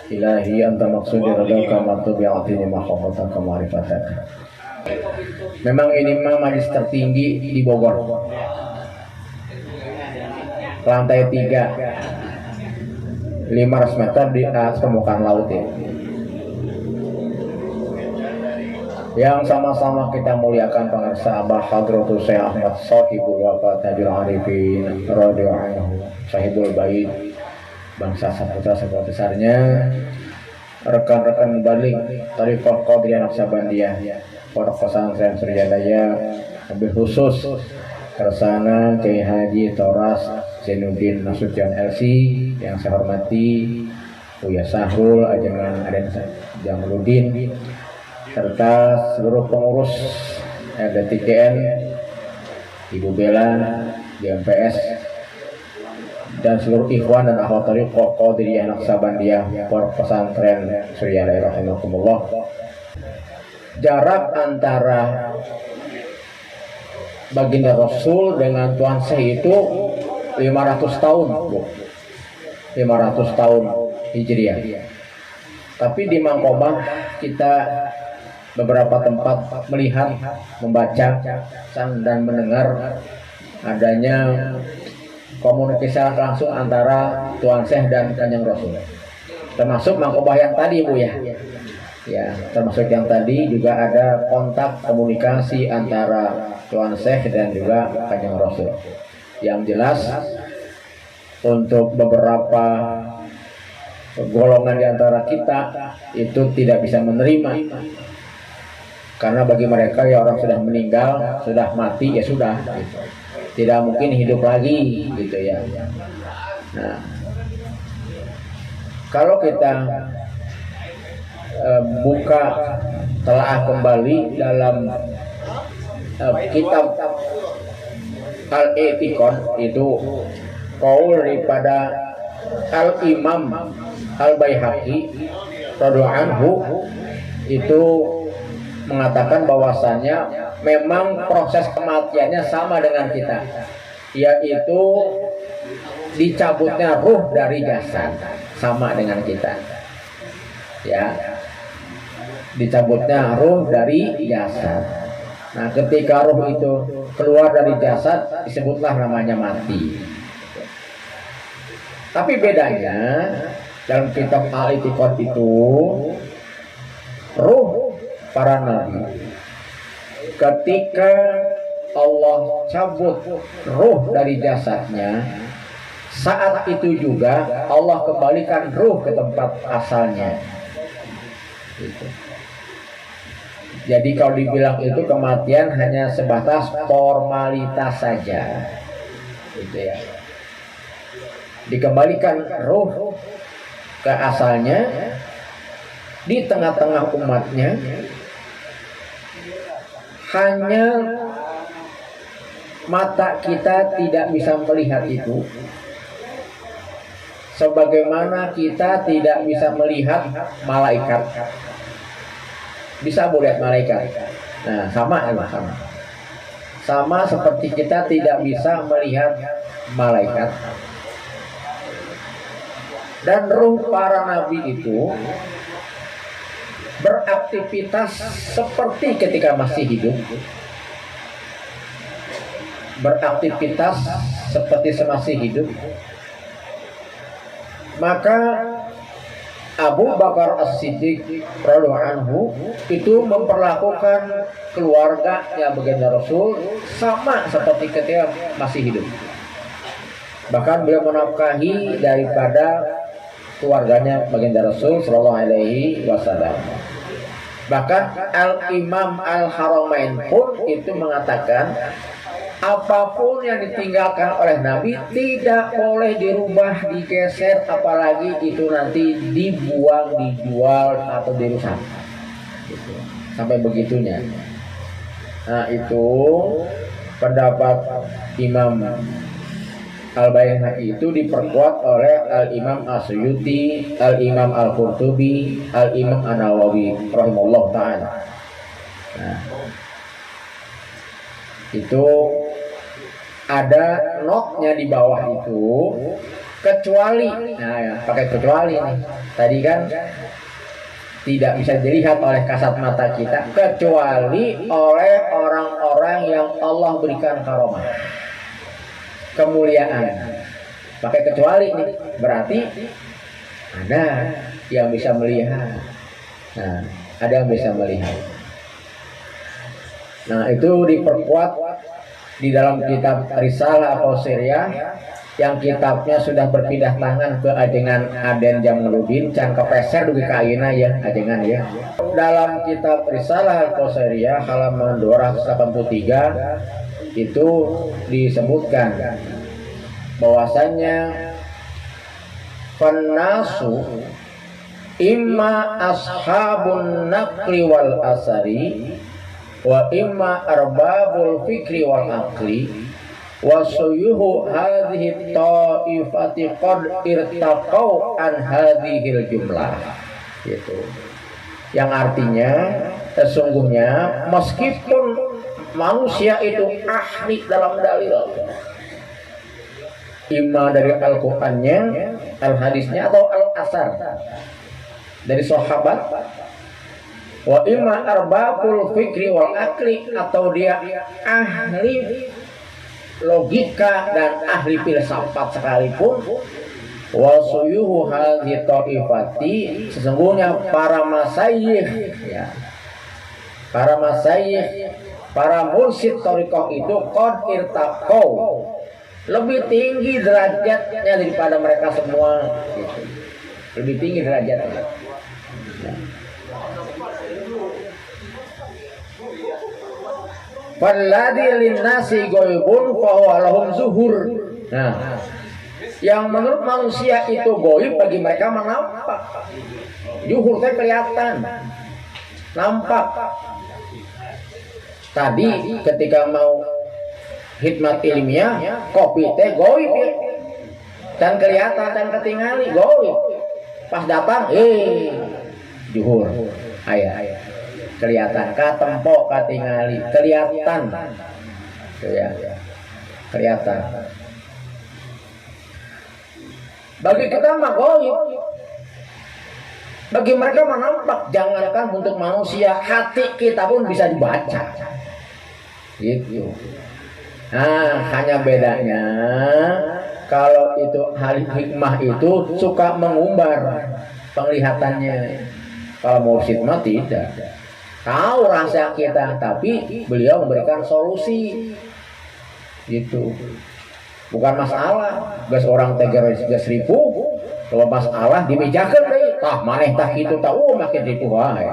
Ilahi anta maksudi radaka matubi'atini mahabbatan kemarifatan. Memang ini mah majelis tertinggi di Bogor, lantai 3, 500 meter di atas permukaan laut ya. Yang sama-sama kita muliakan pengarsa Abah Hadratul Syekh Ahmad Sahibul Wafat Tajul Arifin radhiyallahu anhu, Sahibul Bait, bangsa Saputra sebuah besarnya, rekan-rekan balik Tariqah Qadiriyah Naqsabandiyah, Pondok Pesantren Suryadaya, lebih khusus Kersana Kiai Haji Toras Zainuddin Nasution LC yang saya hormati, Buya Sahrul, Ajengan Aden Jamaluddin, serta seluruh pengurus RDTKN, Ibu Bella, JMPS, dan seluruh ikhwan dan akhwat Tariqah Qadiriyah Naqsabandiyah, Pondok Pesantren Suryadaya rahimakumullah. Jarak antara baginda Rasul dengan Tuan Syekh itu 500 tahun, Bu. 500 tahun Hijriah. Tapi di Mangkobah kita beberapa tempat melihat, membaca, dan mendengar adanya komunikasi langsung antara Tuan Syekh dan Kanjeng Rasul. Termasuk Mangkobah yang tadi, Bu ya. Ya, termasuk yang tadi juga ada kontak komunikasi antara Tuan Syekh dan juga Kanjeng Rasul. Yang jelas untuk beberapa golongan di antara kita itu tidak bisa menerima, karena bagi mereka ya orang sudah meninggal, sudah mati ya sudah, gitu. Tidak mungkin hidup lagi gitu ya. Nah, kalau kita buka telaah kembali dalam kitab Al-I'tiqad, itu qaul daripada Al-Imam Al-Baihaqi radhiyallahu anhu, itu mengatakan bahwasanya memang proses kematiannya sama dengan kita, yaitu dicabutnya ruh dari jasad, sama dengan kita ya, dicabutnya ruh dari jasad. Nah, ketika ruh itu keluar dari jasad disebutlah namanya mati. Tapi bedanya dalam kitab Al-I'tiqad itu, ruh para nabi ketika Allah cabut ruh dari jasadnya, saat itu juga Allah kembalikan ruh ke tempat asalnya. Gitu. Jadi kalau dibilang itu kematian hanya sebatas formalitas saja, gitu ya. Dikembalikan ruh ke asalnya di tengah-tengah umatnya. Hanya mata kita tidak bisa melihat itu, sebagaimana kita tidak bisa melihat malaikat. Bisa melihat malaikat. Nah, sama seperti kita tidak bisa melihat malaikat. Dan ruh para nabi itu beraktivitas seperti ketika masih hidup, beraktivitas seperti masih hidup. Maka Abu Bakar As-Siddiq radhiyallahu anhu itu memperlakukan keluarga yang baginda Rasul sama seperti ketika masih hidup. Bahkan beliau menafkahi daripada keluarganya baginda Rasul sallallahu alaihi wasallam. Bahkan Al-Imam Al-Haramain pun itu mengatakan apapun yang ditinggalkan oleh Nabi tidak boleh dirubah, digeser, apalagi itu nanti dibuang, dijual atau dirusak. Gitu. Sampai begitunya. Nah, itu pendapat Imam Al-Baihaqi itu diperkuat oleh Al-Imam As-Suyuti, Al-Imam Al-Qurtubi, Al-Imam An-Nawawi rahimahullah ta'ala. Nah, itu ada notnya di bawah itu. kecuali, nah ya, pakai kecuali nih. Tadi kan tidak bisa dilihat oleh kasat mata kita kecuali oleh orang-orang yang Allah berikan karomah, kemuliaan. Pakai kecuali nih, berarti ada yang bisa melihat. Nah, ada yang bisa melihat. Nah, itu diperkuat di dalam kitab Risalah Al-Qausiriyah yang kitabnya sudah berpindah tangan ke ajengan Aden Jamaluddin can kepeser dugi ka ayeuna ya ajengan ya. Dalam kitab Risalah Al-Qausiriyah halaman 283 itu disebutkan bahwasanya fannasu imma ashabun naqli wal asari wa imma arbabul fikri wal aqli wa suyuhu hadhihi ta'ifati qad irtaqau an hadhil jumlah, gitu. Yang artinya sesungguhnya meskipun manusia itu ahli dalam dalil, imma dari Al-Qur'annya, al-hadisnya atau al-asar dari sahabat, wa imma arbabul fikri wal akli atau dia ahli logika dan ahli filsafat sekalipun, wa suyuhu hadhi ta'ifati sesungguhnya para masyayikh ya, para masyayikh, para mursyid thariqah itu qad irtaqau lebih tinggi derajatnya daripada mereka semua, gitu. Lebih tinggi derajatnya. Falladhi linnasi ghaibun fa huwa lahum zuhur. Nah, yang menurut manusia itu gaib bagi mereka nampak. Zuhur teh kelihatan. Nampak. Tadi ketika mau hikmat ilmiah, kopi teh gaib ya. Dan kelihatan dan ketingali gaib. Pas datang, zuhur. Aya. Kelihatan, katempo katingali, kelihatan, ya, kelihatan. Bagi kita mah gaib, bagi mereka mah nampak. Jangankan untuk manusia, hati kita pun bisa dibaca, gitu. Nah, hanya bedanya kalau itu hal hikmah itu suka mengumbar penglihatannya. Kalau mursyid mah tidak. Tahu rasa kita, tapi beliau memberikan solusi, gitu. Bukan masalah, gas orang tegar gas ribu, kalau masalah dimejakan deh, tah maneh tah itu tahu makin ribu wae.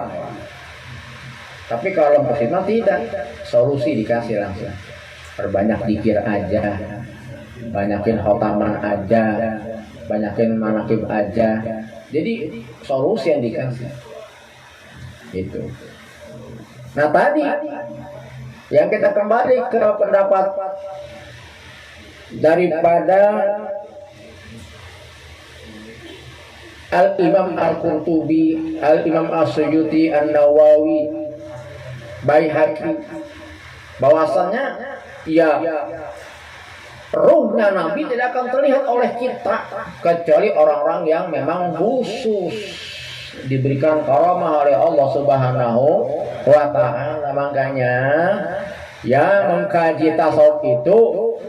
Tapi kalau mursyid tidak, solusi dikasih langsung. Perbanyak zikir aja, banyakin khotaman aja, banyakin manaqib aja. Jadi solusi yang dikasih, gitu. Nah tadi yang kita kembali ke pendapat daripada Al-Imam Al-Qurtubi, Al-Imam As-Suyuti, An-Nawawi, Baihaqi, bahwasannya ya ruhnya Nabi tidak akan terlihat oleh kita kecuali orang-orang yang memang khusus diberikan karamah oleh Allah Subhanahu wa Ta'ala. Makanya yang mengkaji tasawuf itu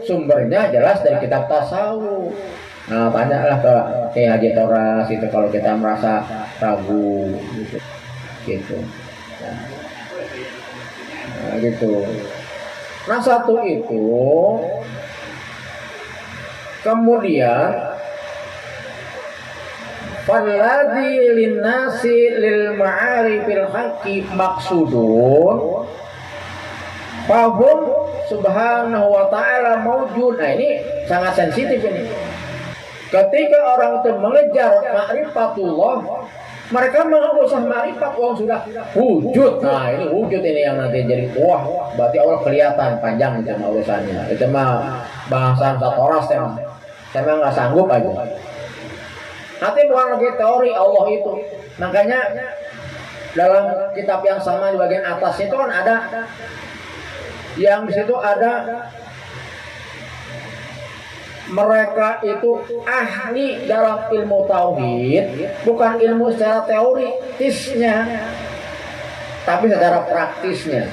sumbernya jelas dari kitab tasawuf. Nah, tanyalah ke Haji Toras itu kalau kita merasa ragu, gitu. Nah, gitu. Nah, satu itu kemudian falladhi linnasi lil ma'arifil haqqi maksudun fahum subhanahu wa ta'ala mawjud. Nah ini sangat sensitif ini. Ketika orang itu mengejar ma'rifatullah, mereka mau usah ma'rifat, orang sudah wujud. Nah ini wujud ini yang nanti jadi wah, berarti Allah kelihatan panjang itu urusannya. Itu mah bahasan Satoras tema. Saya nggak sanggup aja. Nanti bukan lagi teori Allah itu. Makanya dalam kitab yang sama di bagian atas itu kan ada yang di situ ada mereka itu ahli dalam ilmu tauhid, bukan ilmu secara teoritisnya, tapi secara praktisnya.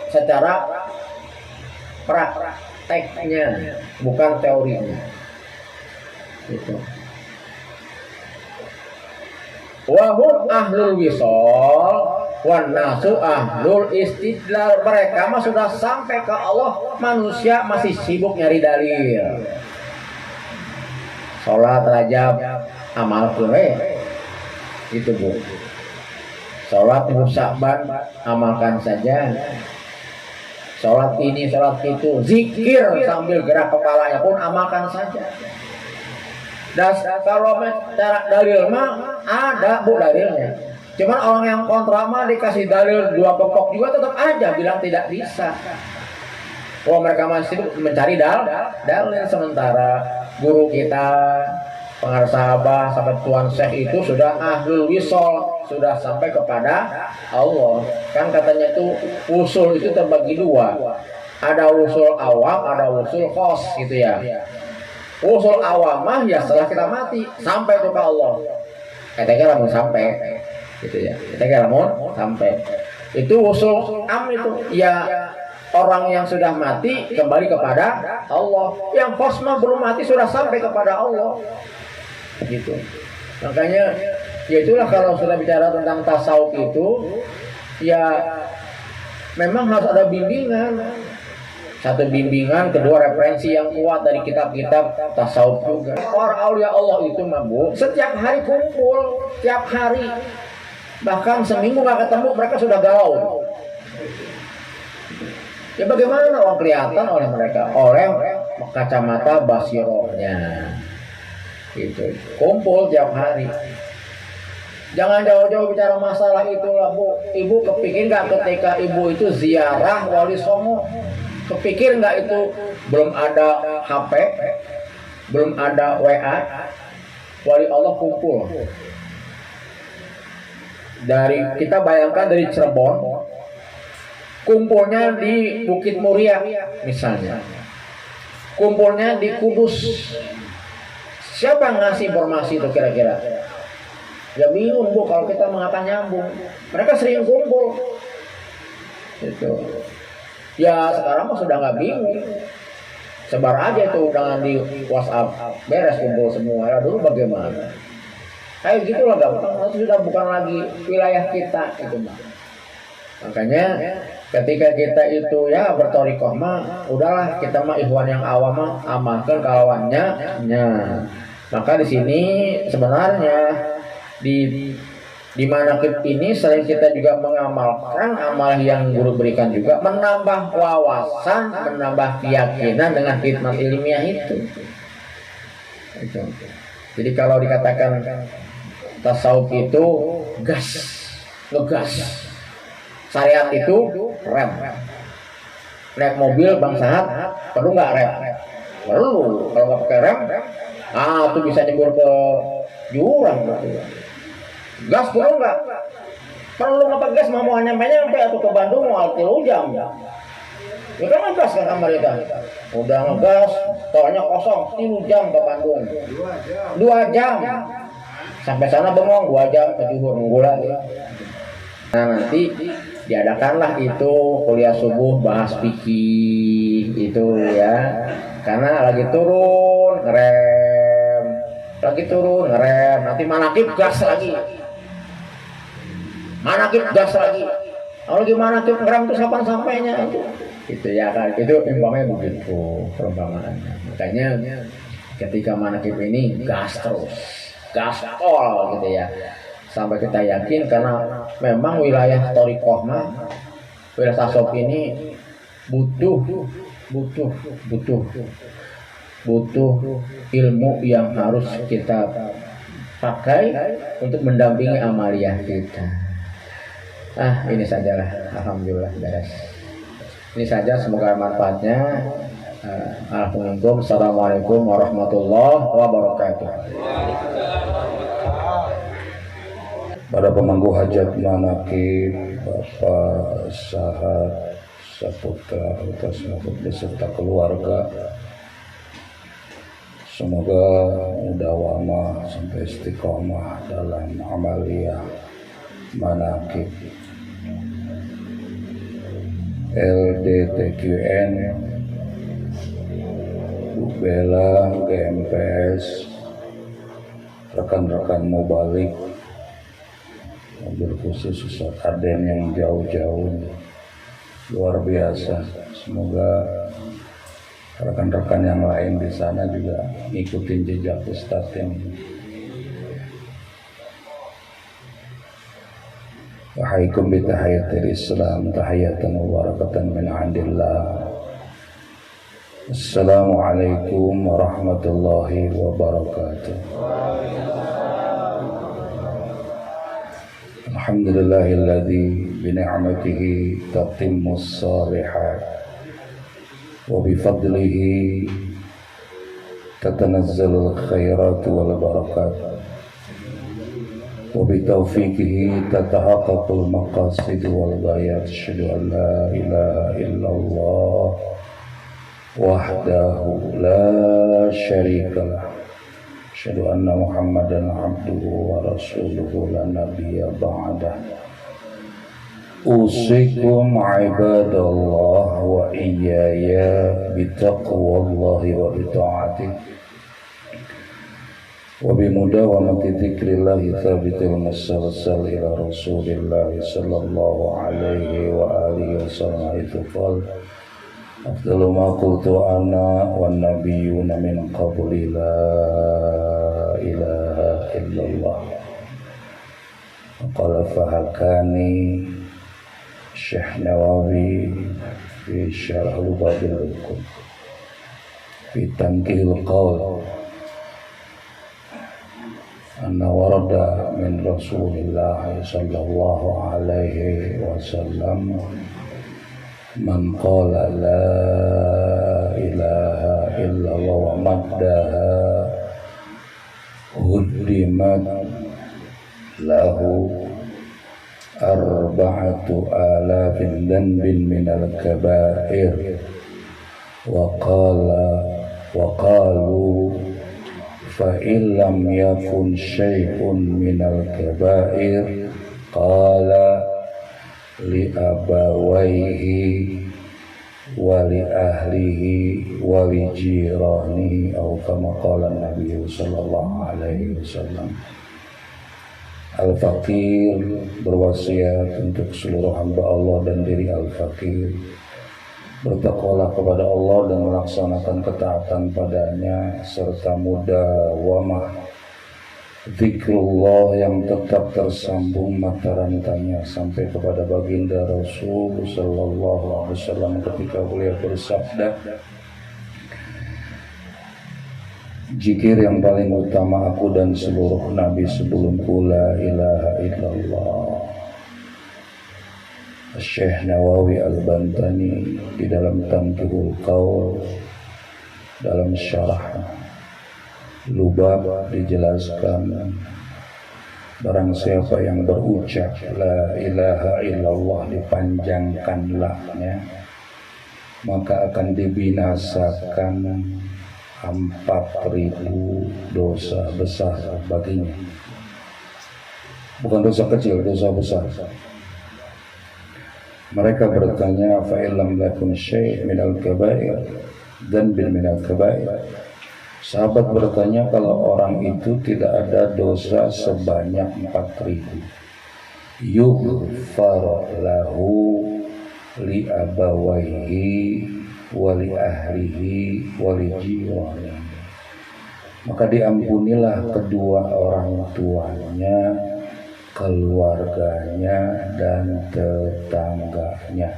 Secara prakteknya, bukan teorinya. Gitu. Wahum ahlul wisol wan nasu ahlul istidlal. Mereka mah sudah sampai ke Allah, manusia masih sibuk nyari dalil. Sholat rajab amal kue itu bu. Sholat musabban amalkan saja. Sholat ini sholat itu, zikir sambil gerak kepalanya pun amalkan saja. Dan kalau cara dalil mah ada bu dalilnya. Cuman orang yang kontra mah dikasih dalil 2 pokok juga tetap aja bilang tidak bisa. Oh mereka masih mencari dalil, sementara guru kita, pengarang sahabat, sahabat Tuan Syekh itu sudah ahlul wisol, sudah sampai kepada Allah. Kan katanya itu usul itu terbagi 2. Ada usul awam, ada usul khos gitu ya. Usul awamah ya setelah kita mati sampai ke Allah. Katanya lamun sampai gitu ya. Katanya lamun sampai. Itu usul am itu ya orang yang sudah mati kembali kepada Allah. Yang khosmah belum mati sudah sampai kepada Allah. Gitu. Makanya ya itulah kalau sudah bicara tentang tasawuf itu ya memang harus ada bimbingan. Satu bimbingan, kedua referensi yang kuat dari kitab-kitab tasawuf juga. Para aulia Allah itu mabuk setiap hari kumpul, tiap hari, bahkan seminggu nggak ketemu mereka sudah galau. Ya bagaimana orang kelihatan oleh mereka, oleh kacamata basirohnya, itu kumpul tiap hari. Jangan jauh-jauh bicara masalah itulah bu. Ibu kepikir nggak ketika ibu itu ziarah Wali Songo? Kepikir nggak itu belum ada HP, belum ada WA, Wali Allah kumpul. Dari kita bayangkan dari Cirebon, kumpulnya di Bukit Muria misalnya, kumpulnya di Kudus. Siapa yang ngasih informasi itu kira-kira? Ya bingung bu kalau kita mengatakan nyambung. Mereka sering kumpul. Itu. Ya sekarang mah sudah nggak bingung, sebar aja itu undangan di WhatsApp, beres kumpul semua. Ya dulu bagaimana? Kayak gitulah gampang, itu sudah bukan lagi wilayah kita itu mah. Makanya ketika kita itu ya bertorikoh mah, udahlah kita mah ikhwan yang awam mah amalkan kalawannya. Maka di sini sebenarnya di manaqib ini selain kita juga mengamalkan amal yang guru berikan juga menambah wawasan, menambah keyakinan dengan khidmat ilmiah itu. Jadi kalau dikatakan tasawuf itu gas, ngegas. Syariat itu rem. Naik mobil Bang Sahat perlu nggak rem? Perlu. Kalau nggak pakai rem, itu bisa nyebur ke jurang berarti. Gas perlu nggak? Perlu nggak gas mau nyampe atau ke Bandung mau 3 jam. Ya kan ngegas kan mereka. Udah ngegas, tolnya kosong 3 jam ke Bandung. 2 jam. Sampai sana bengong 2 jam ke Juhur nunggu lagi. Nah nanti diadakanlah itu kuliah subuh bahas fikih itu ya. Karena lagi turun ngerem, nanti manaqib gas lagi. Manaqib gas lagi. Kalau gimana tuh ngerem itu kapan sampainya itu? Gitu ya kan. Itu umpamanya begitu perumpamaannya. Makanya ketika manaqib ini gas terus. Gaspol gitu ya. Sampai kita yakin karena memang wilayah thariqah mah wilayah tasawuf ini butuh ilmu yang harus kita pakai untuk mendampingi amaliyah kita. Ini sajalah, alhamdulillah beres. Ini saja, semoga manfaatnya. Assalamualaikum warahmatullahi wabarakatuh. Para pemangku hajat manaqib, Bapak Sahat saputra utasna beserta keluarga. Semoga mudawamah sampai istiqomah dalam amaliyah manaqib LDTQN, Bela, GMPS, rekan-rekan mubalik, berkhusus Ustaz Aden yang jauh-jauh, luar biasa. Semoga rekan-rekan yang lain di sana juga ngikutin jejak Ustaz yang wahaikum bitahiyatil Islam tahiyatan wa barakatan min 'indillah. Assalamualaikum warahmatullahi wabarakatuh. Alhamdulillahilladzi bi ni'matihi tatimmus shalihat wa bi fadlihi tatanazzalul khairat wal barakat wa bi taufiqihi tatahaqqaqul maqasid wal ghayat. Asyhadu an la ilaha illallah wahdahu la syarikalah, asyhadu anna Muhammadan abduhu wa rasuluhu la nabiyya ba'dah. Usikum ibadallah wa iyaya bitaqwallahi wa bita'atih wa bimudawamati dzikrillahi tsabitil musalsal ila Rasulillah sallallahu alaihi wa alihi wasallam. Itu qol afdalu ma qultu ana wan nabiyyuna min qabli la ilaha illallah. Qala fahakani Syekh Nawawi fi syarh Lubabil Hukum fi tankihil qaul anna warada min Rasulillah sallallahu alaihi wasallam man qala la ilaha illallah wa maddaha huddimat lahu arba'atu alafin dhanbin minal kabair wa qalu fa illam yakun syai'un minal kabair qala li abawaihi wa li ahlihi wa li jiranihi atau kama qala Nabi sallallahu alaihi wasallam. Al-Fakir berwasiat untuk seluruh hamba Allah dan diri Al-Fakir bertakwalah kepada Allah dan melaksanakan ketaatan padanya, serta mudawamah zikrullah yang tetap tersambung mata rantainya sampai kepada baginda Rasul sallallahu alaihi wasallam ketika beliau bersabda, zikir yang paling utama aku dan seluruh nabi sebelumku la ilaha illallah. Syekh Nawawi Al-Bantani di dalam Tanqihul Qaul dalam syarah Lubab dijelaskan, barang siapa yang berucap la ilaha illallah dipanjangkan lahnya, maka akan dibinasakan 4.000 dosa besar baginya. Bukan dosa kecil, dosa besar. Mereka bertanya, fa illam lakun syai' minal kabair dan bil minal kabair. Sahabat bertanya, kalau orang itu tidak ada dosa sebanyak 4.000, yughfar lahu li abawaihi wa li ahlihi wa li jiranihi, maka diampunilah kedua orang tuanya, keluarganya dan tetangganya.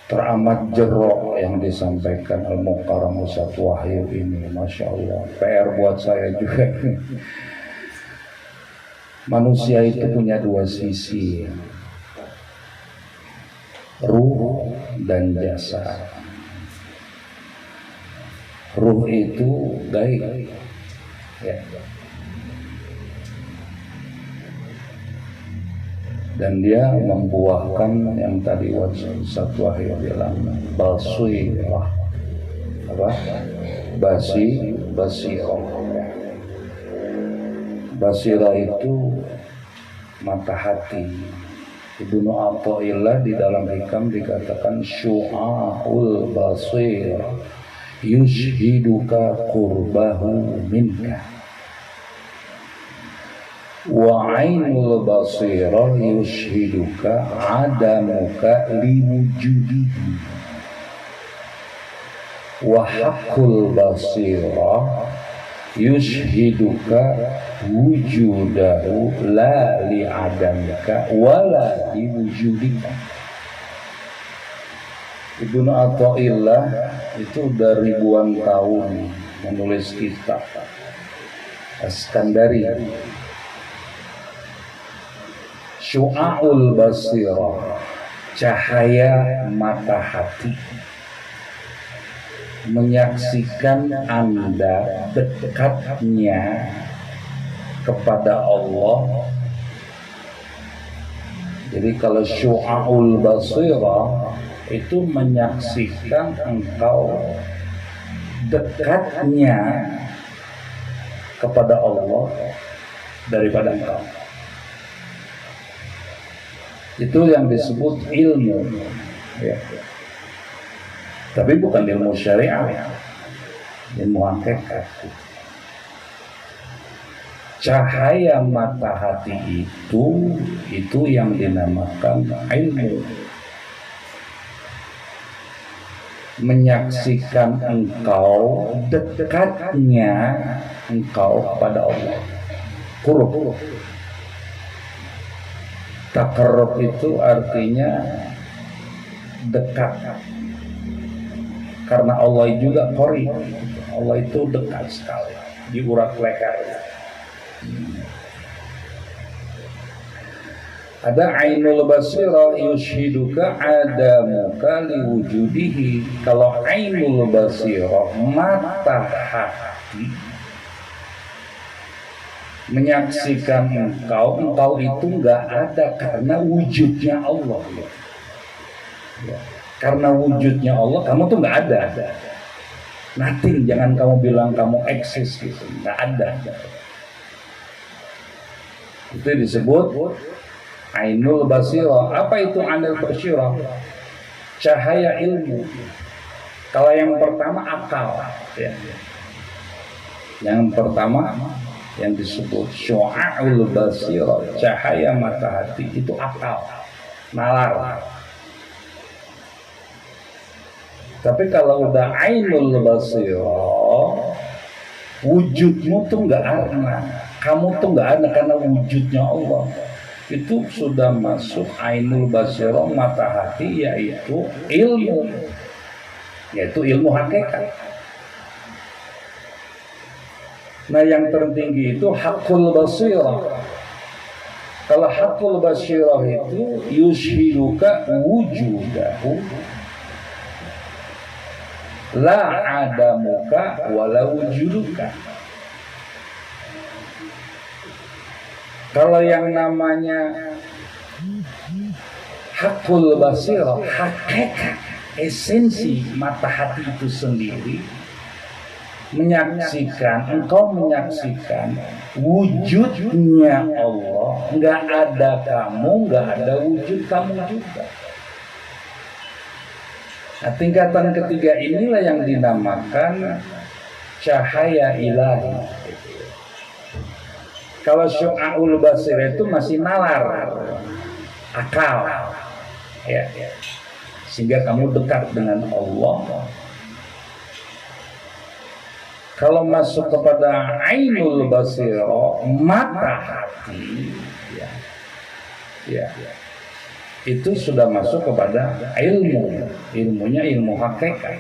Teramat jerok yang disampaikan Al-Mukarram Ustaz Wahyu ini, Masya Allah, PR buat saya juga. Manusia itu punya dua sisi, ruh dan jasad. Ruh itu gaib, ya. dan dia membuahkan yang tadi Ustaz Wahyu bilang basirah, apa? Basirah. Basirah itu mata hati. Ibnu Athaillah di dalam hikam dikatakan syu'aul basir yushhiduka qurbahu minka wa ainul basirah yushhiduka adamuka liwujudihi wa haqqul basirah yushhiduka wujudahu la li'adamika wala liwujudika. Ibnu Athaillah itu udah ribuan tahun menulis kitab Askandari, Syu'aul Basirah, cahaya mata hati, menyaksikan Anda dekatnya kepada Allah. Jadi kalau syu'aul basirah itu menyaksikan engkau dekatnya kepada Allah daripada engkau. Itu yang disebut ilmu, ya. Tapi bukan ilmu syariah, ilmu hakikat. Cahaya mata hati itu yang dinamakan ilmu. Menyaksikan engkau dekatnya engkau pada Allah. Qurb. Taqarrub itu artinya dekat. Karena Allah juga qarib. Allah itu dekat sekali di urat leher. Ada ainul basirah yushhiduka adamuka liwujudihi. Kalau ainul basirah mata hati menyaksikan engkau itu nggak ada karena wujudnya Allah. Ya. Karena wujudnya Allah, kamu tuh nggak ada. Nothing, jangan kamu bilang kamu eksis gitu, nggak ada. Itu disebut ainul basirah. Apa itu ainul basirah? Cahaya ilmu. Kalau yang pertama akal, ya. Yang pertama yang disebut syu'aul basirah, cahaya mata hati itu akal, nalar. Tapi kalau udah ainul basirah, wujudmu tuh nggak ada, kamu tuh nggak ada karena wujudnya Allah. Itu sudah masuk ainul basirah mata hati, yaitu ilmu, yaitu ilmu hakikat. Nah yang tertinggi itu haqqul basirah. Kalau haqqul basirah itu yushhiduka wujudahu la adamuka wala wujuduka. Kalau yang namanya haqqul basirah, hakikat, esensi mata hati itu sendiri, menyaksikan, engkau menyaksikan wujudnya Allah, nggak ada kamu, nggak ada wujud kamu juga. Nah, tingkatan ketiga inilah yang dinamakan cahaya ilahi. Kalau syu'aul basir itu masih nalar, akal, ya, sehingga kamu dekat dengan Allah. Kalau masuk kepada ainul basirah, mata hati, ya, itu sudah masuk kepada ilmu, ilmunya ilmu hakikat.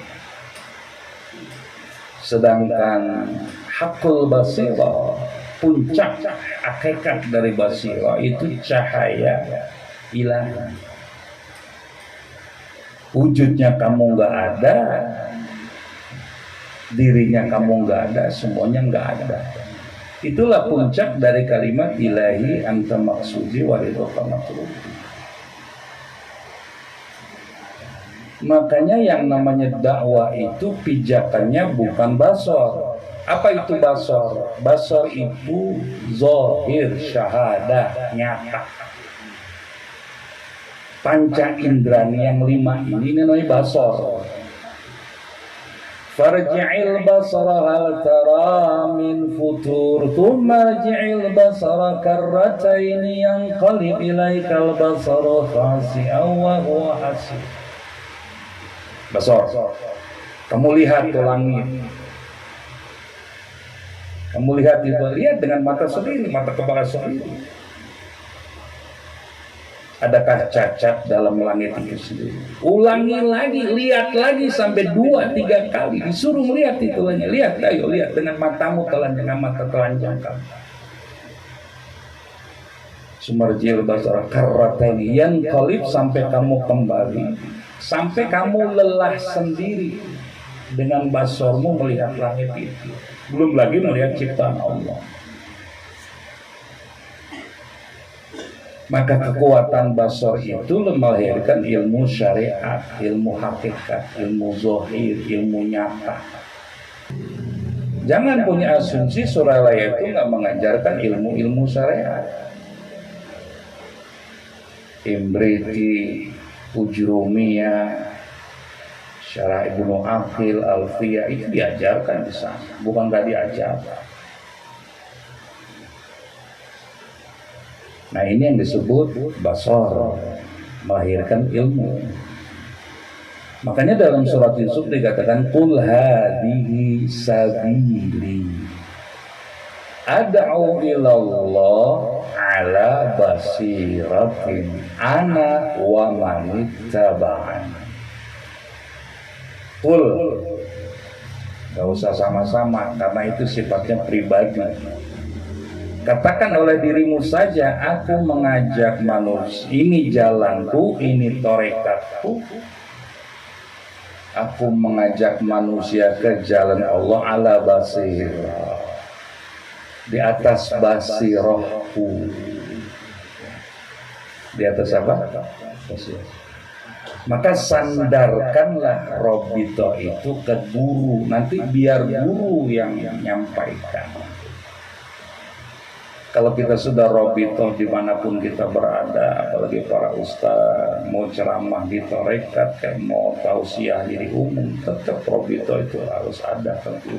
Sedangkan haqqul basirah, puncak hakikat dari basirah itu cahaya ilahi. Wujudnya kamu nggak ada, dirinya kamu nggak ada, semuanya nggak ada. Itulah puncak dari kalimat ilahi anta maksudi wa ridhoka matlubi. Makanya yang namanya dakwah itu pijakannya bukan basor. Apa itu basor? Basor itu zahir, syahadah, nyata. Panca indrani yang 5 ini namanya basor. Farji'il basara hal tara min futur thumma rji'il basara karrataini yanqalib ilaikal basaru khasi'an wa huwa hasib. Basar. Kamu lihat ke langit. Kamu lihat itu, lihat dengan mata sendiri, mata kepala sendiri. Adakah cacat dalam langit itu sendiri? Ulangi lagi, lihat lagi sampai 2-3 kali. Disuruh melihat itu lagi. Lihat, ayo lihat dengan matamu telanjang, dengan mata telanjang kamu. Sumarjil basara karrataini yanqalib, sampai kamu kembali, sampai kamu lelah sendiri dengan basormu melihat langit itu. Belum lagi melihat ciptaan Allah. Maka kekuatan basor itu melahirkan ilmu syariat, ilmu hakikat, ilmu zahir, ilmu nyata. Jangan punya asumsi Suralaya itu nggak mengajarkan ilmu-ilmu syariat. Imriti, Ujrumiyah, Syarah Ibnu Aqil, Alfiyah itu diajarkan di sana, bukan nggak diajarkan. Nah ini yang disebut basor, melahirkan ilmu. Makanya dalam surat Yusuf dikatakan qul hadhihi sabili ad'u ilallah ala basiratin ana wa manittaba'ani. Qul, gak usah sama-sama karena itu sifatnya pribadi. Katakan oleh dirimu saja, aku mengajak manusia, ini jalanku, ini torekatku. Aku mengajak manusia ke jalan Allah ala basirah, di atas basirahku. Di atas apa? Basirah. Maka sandarkanlah Robito itu ke guru, nanti biar guru yang menyampaikan. Kalau kita sudah robitoh dimanapun kita berada, apalagi para ustaz mau ceramah di tarekat, kayak mau tausiah di umum, tetap robitoh itu harus ada tentu.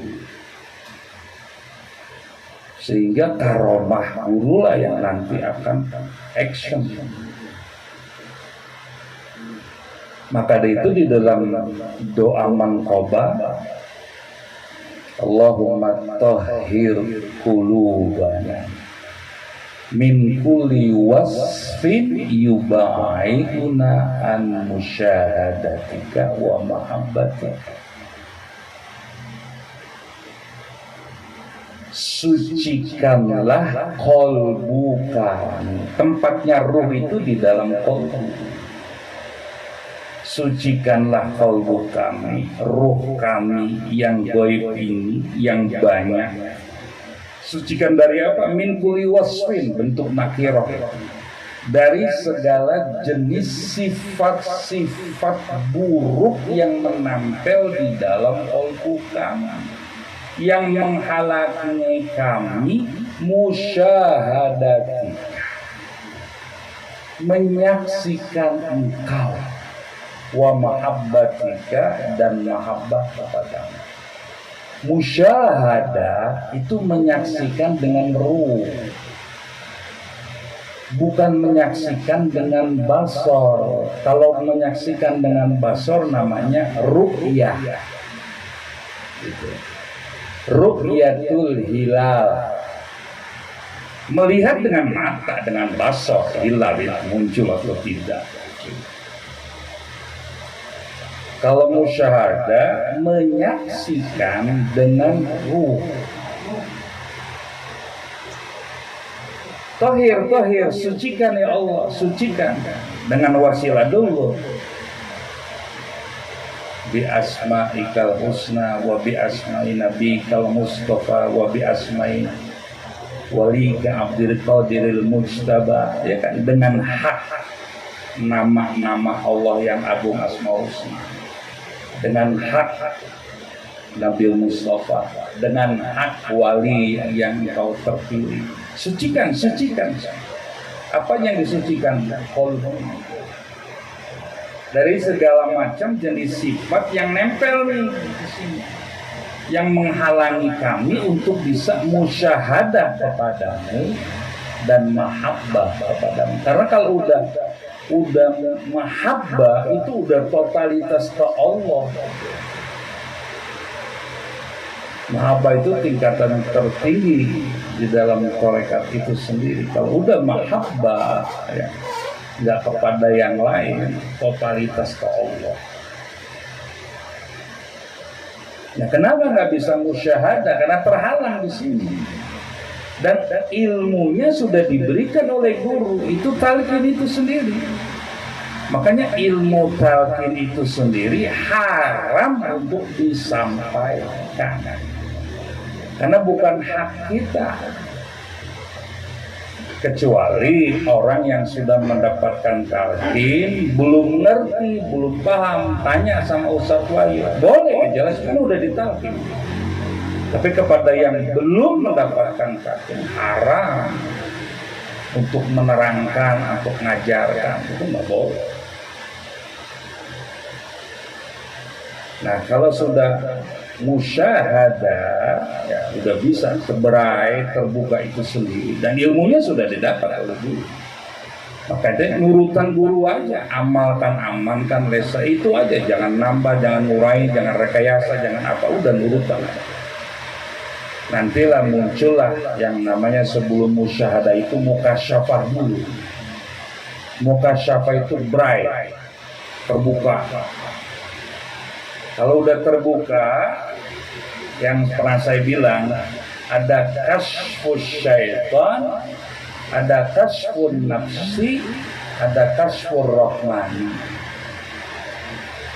Sehingga karomah guru lah yang nanti akan action. Maka itu di dalam doa manqobah, Allahumma tahhir qulubana min kulli wasfin yuba'iduna an musyahadatika wa mahabbatika. Sucikanlah kolbu kami. Tempatnya ruh itu di dalam kolbu. Sucikanlah kolbu kami, ruh kami yang gaib ini, yang banyak. Sucikan dari apa? Min kulli wasfin, bentuk nakirah, dari segala jenis sifat-sifat buruk yang menempel di dalam kolbu kami, yang menghalangi kami musyahadati, menyaksikan engkau, wa mahabbatika, dan mahabbah kepadamu. Musyahadah itu menyaksikan dengan ruh, bukan menyaksikan dengan basor. Kalau menyaksikan dengan basor namanya ru'yah. Ru'yatul hilal, melihat dengan mata, dengan basor hilal muncul atau tidak. Kalau musyahadah menyaksikan dengan ruh. Tahir, sucikan ya Allah, sucikan dengan wasilah dulu. Bi asma'ikal husna wa bi asma'i nabikal mustafa wa bi asma'i wali ka Abdul Qadiril Mujtaba, ya kan, dengan hak nama-nama Allah yang agung Asmaul Husna, dengan hak Nabi Mustafa, dengan hak wali yang kau terpilih. Sucikan. Apa yang disucikan? Qalbu. Dari segala macam jenis sifat yang nempel nih di sini, yang menghalangi kami untuk bisa musyahadah kepadamu dan mahabbah kepadamu. Karena kalau udah mahabbah itu udah totalitas ke Allah. Mahabbah itu tingkatan tertinggi di dalam tarekat itu sendiri. Kalau udah mahabbah, ya, nggak kepada yang lain, totalitas ke Allah. Nah, kenapa nggak bisa musyahadah? Karena terhalang di sini. Dan ilmunya sudah diberikan oleh guru, itu talqin itu sendiri. Makanya ilmu talqin itu sendiri haram untuk disampaikan. Karena bukan hak kita. Kecuali orang yang sudah mendapatkan talqin, belum ngerti, belum paham, tanya sama Ustaz Wahyu, boleh, jelas kan udah ditalqin. Tapi kepada yang belum mendapatkan talqin, haram untuk menerangkan, untuk mengajarkan, itu nggak boleh. Nah, kalau sudah musyahadah, ya sudah bisa seberai terbuka itu sendiri, dan ilmunya sudah didapat oleh guru. Makanya nurutan guru aja, amalkan, lesa itu aja, jangan nambah, jangan ngurai, jangan rekayasa, jangan apa, udah nurutan aja. Nantilah muncullah yang namanya sebelum musyahadah itu mukasyafah dulu. Mukasyafah itu bright, terbuka. Kalau udah terbuka, yang pernah saya bilang, ada kasfus syaitan, ada kasfun nafsi, ada kasfur rahmani.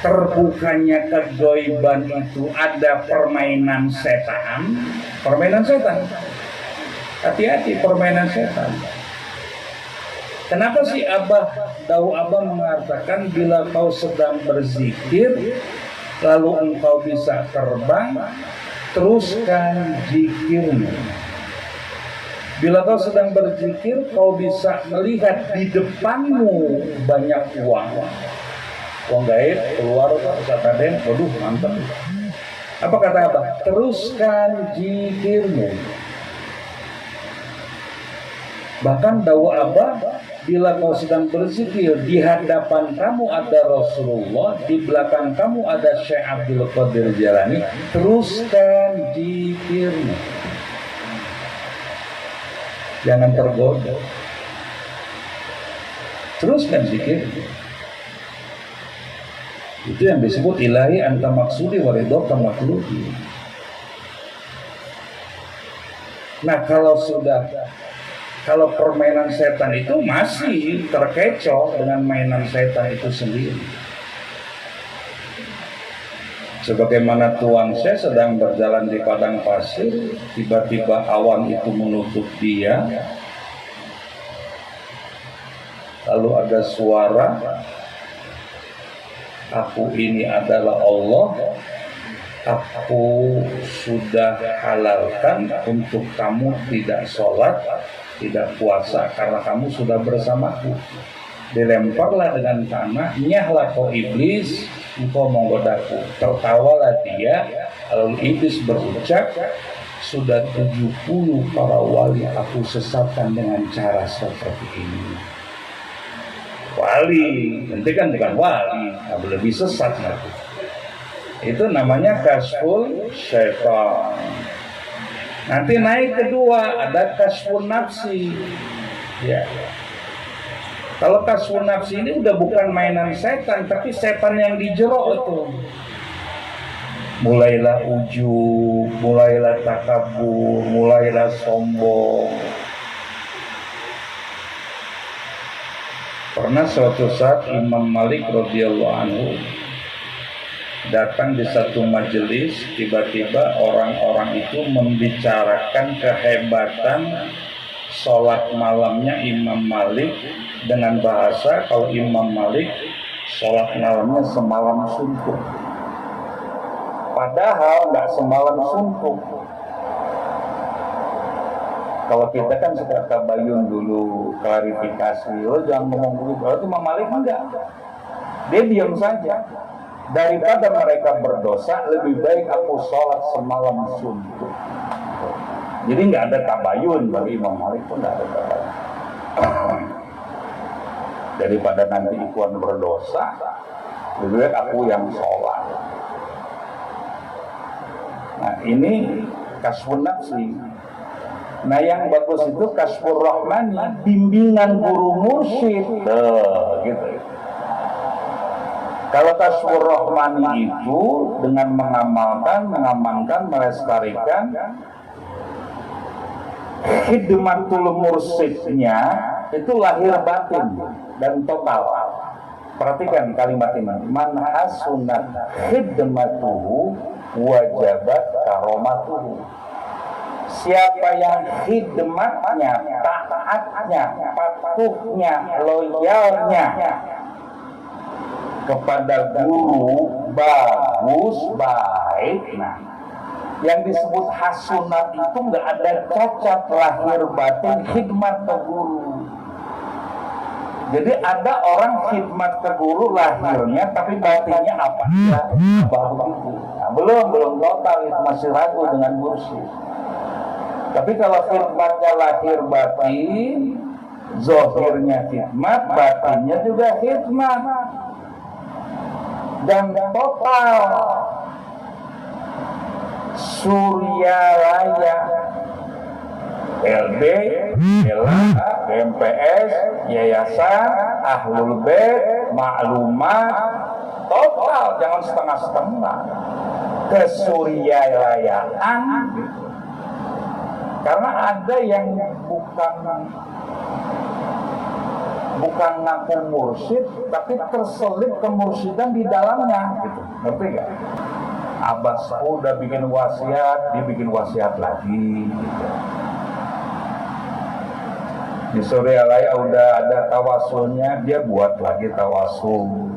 Terbukanya kegoiban itu ada permainan setan. Hati-hati, permainan setan. Kenapa sih Abah mengatakan bila kau sedang berzikir, lalu engkau bisa terbang, teruskan zikirmu. Bila kau sedang berzikir, kau bisa melihat di depanmu banyak uang. Uang gaib keluar, Ustaz Raden, waduh mantap. Apa kata Abah? Teruskan zikirmu. Bahkan dakwah Abah, bila kau sedang berzikir, di hadapan kamu ada Rasulullah, di belakang kamu ada Syekh Abdul Qadir Jalani, teruskan zikirmu. Jangan tergoda. Teruskan zikirmu. Itu yang disebut ilahi anta maksudi waridhoka makhluki. Nah, kalau permainan setan itu masih terkecoh dengan mainan setan itu sendiri. Sebagaimana tuan saya sedang berjalan di padang pasir, tiba-tiba awan itu menutup dia. Lalu ada suara, aku ini adalah Allah, aku sudah halalkan untuk kamu tidak sholat, tidak puasa karena kamu sudah bersamaku. Dilemparlah dengan tanah, nyahlah kau iblis, engkau menggodaku. Tertawalah dia, lalu iblis berucap, sudah 70 para wali aku sesatkan dengan cara seperti ini. Wali, nanti kan bukan wali, lebih sesat nanti. Itu namanya kasful syaitan. Nanti naik kedua, ada kasfun nafsi. Ya. Kalau kasfun nafsi ini udah bukan mainan setan, tapi setan yang dijerok itu. Mulailah ujub, mulailah takabur, mulailah sombong. Pernah suatu saat Imam Malik radhiyallahu anhu datang di satu majelis, tiba-tiba orang-orang itu membicarakan kehebatan sholat malamnya Imam Malik dengan bahasa kalau Imam Malik sholat malamnya semalam suntuk. Padahal nggak semalam suntuk. Kalau kita kan suka tabayun dulu, klarifikasi, lo jangan ngomong begitu. Kalau Imam Malik enggak, dia diam saja. Daripada mereka berdosa, lebih baik aku sholat semalam suntuk. Jadi nggak ada tabayun bagi Imam Malik pun nggak ada tabayun. Daripada nanti Ikhwan berdosa, lebih baik aku yang sholat. Nah ini kasfun nafsi. Nah yang bagus itu kasfur rahmani, bimbingan guru mursyid. Gitu. Kalau kasfur rahmani itu dengan mengamankan, melestarikan khidmatul mursyidnya itu lahir batin dan total. Perhatikan kalimat ini. Man hasunat khidmatuhu wajabat karomatuhu. Siapa yang khidmatnya, taatnya, patuhnya, loyalnya kepada guru bagus, baik. Nah, yang disebut hasunat itu nggak ada cacat lahir batin khidmat ke guru. Jadi ada orang khidmat ke guru lahirnya tapi batinnya apa? Ya, baru itu. Nah, belum total, itu masih ragu dengan mursyid. Tapi kalau khidmatnya lahir batin, zohirnya khidmat, batinnya juga khidmat, dan total Suryalaya, LB, LA, BMPS, Yayasan, Ahlul Bait, Maklumat, total, jangan setengah-setengah, kesuryalayaan. Karena ada yang bukan ngaku mursyid, tapi terselip kemursyidaan di dalamnya, gitu. Ngerti gak? Abbas udah bikin wasiat, dia bikin wasiat lagi, gitu. Di Suryalaya udah ada tawasulnya, dia buat lagi tawasul.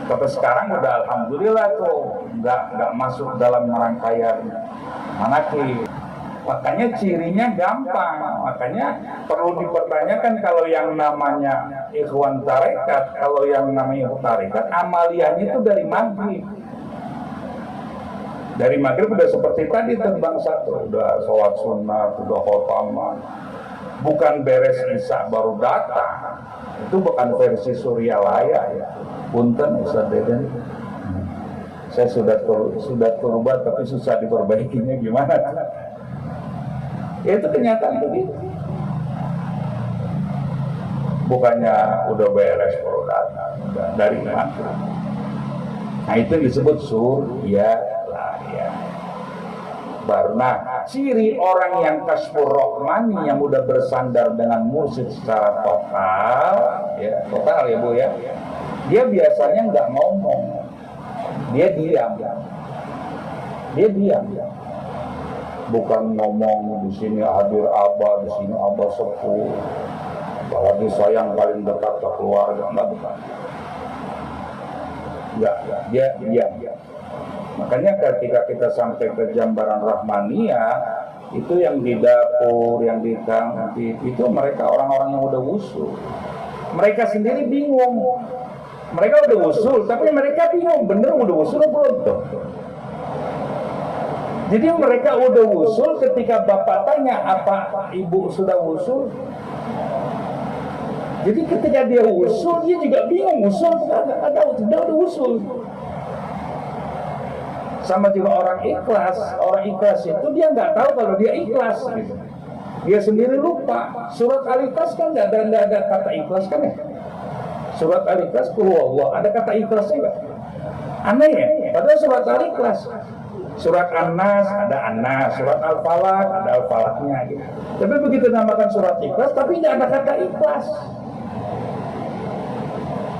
Tapi sekarang udah alhamdulillah tuh nggak masuk dalam rangkaian manaqib. Makanya cirinya gampang. Makanya perlu dipertanyakan kalau yang namanya ikhwan tarekat, kalau yang namanya tarekat, amaliyahnya itu dari maghrib. Dari maghrib udah seperti tadi tentang satu, udah sholat sunnah, udah khotamah. Bukan beres isya baru datang. Itu bukan versi Suryalaya ya. Punten Ustaz Deden. Saya sudah tobat tapi susah diperbaikinya gimana? Ya itu kenyataan begitu. Bukannya udah beres baru datang, dari maghrib. Nah itu disebut Suryalaya. Nah, ciri orang yang kasfur rahmani yang udah bersandar dengan mursyid secara total, ya total ya Bu ya. Dia biasanya nggak ngomong, dia diam. Bukan ngomong di sini hadir abah, di sini abah sepuh, apalagi sayang paling dekat ke keluarga, enggak bukan. Ya, dia diam. Makanya ketika kita sampai ke Jambaran Rahmaniyah, itu yang di dapur, yang di kantin, itu mereka orang-orang yang udah usul. Mereka sendiri bingung. Mereka udah usul, tapi mereka bingung, bener udah usul atau belum? Jadi mereka udah usul, ketika bapak tanya apa ibu sudah usul. Jadi ketika dia usul, dia juga bingung usul ada udah usul. Sama juga orang ikhlas itu dia nggak tahu kalau dia ikhlas. Gitu. Dia sendiri lupa. Surat Al-Ikhlas kan nggak ada kata ikhlas kan ya? Surat Al-Ikhlas Allah ada kata ikhlasnya nggak? Aneh ya? Padahal surat Al-Ikhlas. Surat An-Nas ada An-Nas, surat Al-Falaq ada Al-Falaqnya gitu. Tapi begitu namakan surat Ikhlas, tapi nggak ada kata ikhlas.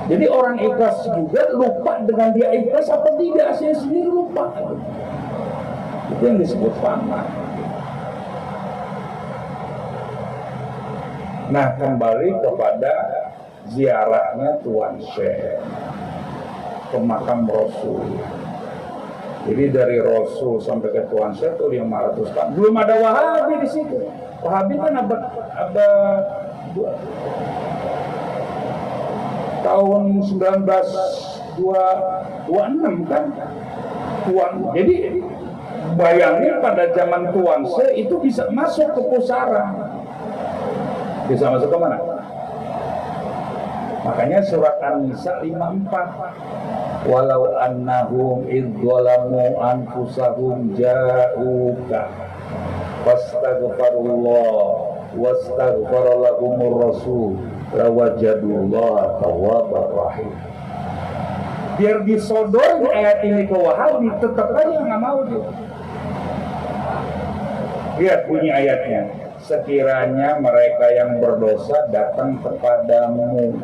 Jadi orang ikhlas juga lupa dengan dia ikhlas apa tidak, saya sendiri lupa. Itu yang disebut fana. Nah, kembali kepada ziarahnya Tuan Syekh ke makam Rasul. Jadi dari Rasul sampai ke Tuan Syekh itu 500 tahun. Belum ada Wahabi di situ. Wahabi kan ada tahun 1926 kan. Jadi bayangin pada zaman Tuan Syekh itu bisa masuk ke pusara. Bisa masuk ke mana? Makanya surat An-Nisa 54. Walau annahum idzalamu anfusahum ja'uka fastaghfirullah wastaghfara lahumur rasul lawajadullaha tawwabar rahim. Biar disodor ayat ini ke Wahabi, tetap aja nggak mau dia. Lihat bunyi ayatnya. Sekiranya mereka yang berdosa datang kepadamu.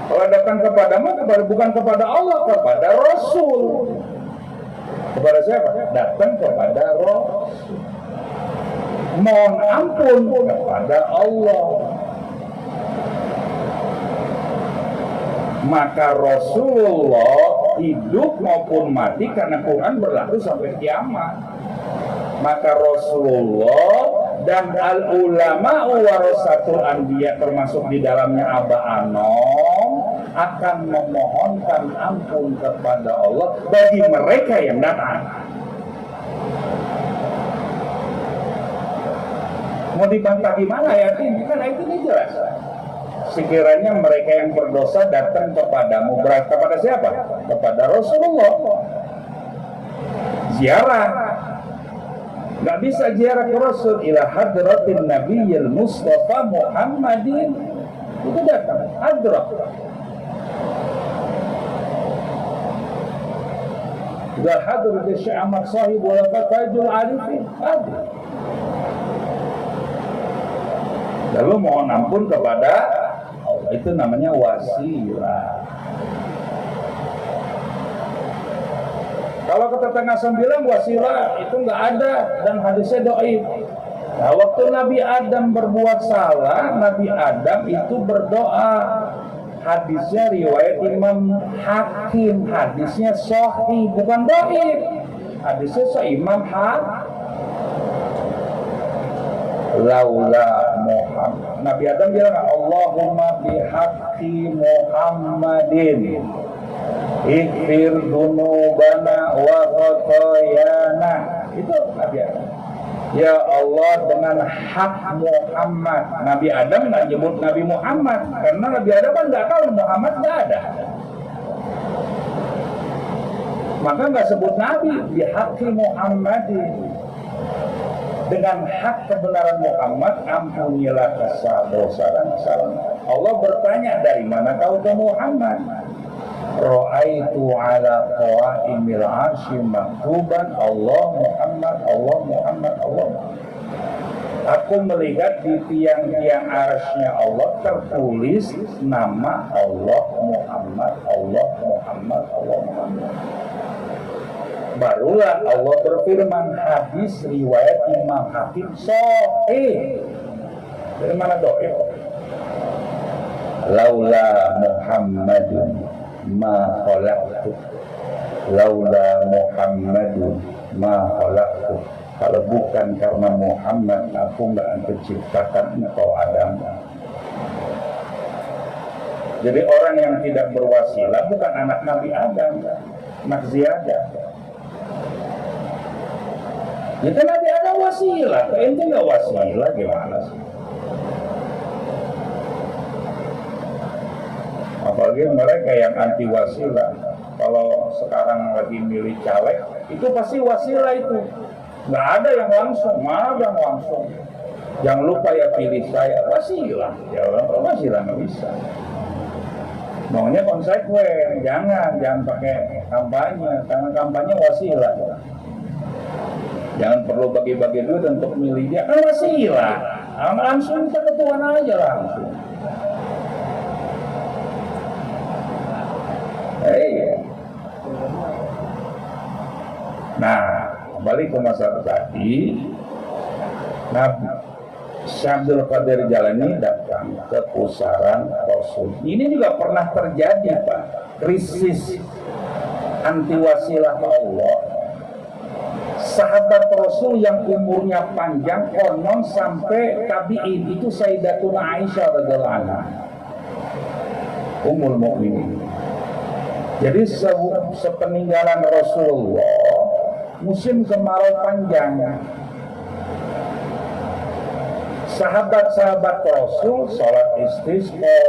Kalau datang kepadamu, bukan kepada Allah, kepada Rasul. Kepada siapa? Datang kepada Rasul. Mohon ampun kepada Allah. Maka Rasulullah hidup maupun mati karena Quran berlaku sampai kiamat. Maka Rasulullah dan al-ulama warasatul anbiya termasuk di dalamnya Aba Anom akan memohonkan ampun kepada Allah bagi mereka yang datang. Mau dibantah gimana ayat ini? Kan ayat ini jelas. Sekiranya mereka yang berdosa datang kepadamu, berarti kepada siapa? Kepada Rasulullah. Ziarah. Gak bisa ziarah ke Rasul ila hadratin Nabiyil Mustafa Muhammadin. Itu datang hadrat. Ila hadratin Syekh Ahmad Sahib wala Fathul Arifin. Lalu mohon ampun kepada Allah, itu namanya wasilah. Kalau kata Tengah Sembilan wasilah itu nggak ada dan hadisnya dhaif. Nah, waktu Nabi Adam berbuat salah, Nabi Adam itu berdoa. Hadisnya riwayat Imam Hakim, hadisnya sahih bukan dhaif. Hadisnya Imam Hakim. Laula Muhammad. Nabi Adam bilang Allahumma bihaqqi Muhammadin ighfir dzunubana wa khotoyana. Itu Nabi Adam. Ya Allah, dengan hak Muhammad. Nabi Adam nggak nyebut Nabi Muhammad karena Nabi Adam kan nggak tahu Muhammad nggak ada. Maka nggak sebut Nabi. Bihaqqi Muhammadin. Dengan hak kebenaran Muhammad, ampunilah dosa dan kesalahan. Allah bertanya, dari mana kau ke Muhammad? Ra'aitu ala qawaimil arsy maktuban Allah Muhammad, Allah Muhammad, Allah. Aku melihat di tiang-tiang arsy-Nya Allah tertulis nama Allah Muhammad, Allah Muhammad, Allah Muhammad. Barulah Allah berfirman, hadis riwayat Imam Hakim sahih. Dari mana dhaif? Laula Muhammadun ma khalaqtu. Laula Muhammadun ma khalaqtu. Kalau bukan karena Muhammad, aku nggak akan menciptakan engkau Adam. Jadi orang yang tidak berwasilah bukan anak Nabi Adam, anak Ziyadah. Ya kan Nabi ada wasilah, ente nggak wasilah gimana sih? Apalagi mereka yang anti wasilah, kalau sekarang lagi milih caleg, itu pasti wasilah itu. Nggak ada yang langsung, mana yang langsung. Jangan lupa ya pilih saya, wasilah. Ya wasilah nggak bisa. Maunya konsekuen, jangan pakai kampanye, karena kampanye wasilah. Jangan perlu bagi-bagi duit untuk milih dia, kan wasilah. Langsung kita ke Tuhan aja langsung. Iya. Nah, kembali ke masalah tadi. Nah, Syekh Abdul Qadir Jalani datang ke pusaran Rasul. Ini juga pernah terjadi, Pak. Krisis anti wasilah Allah. Sahabat Rasul yang umurnya panjang konon sampai tabi'in itu Sayyidatuna Aisyah radhiyallahu anha, Ummul Mukminin. Jadi sepeninggalan Rasulullah musim kemarau panjang, sahabat-sahabat Rasul sholat istisqa,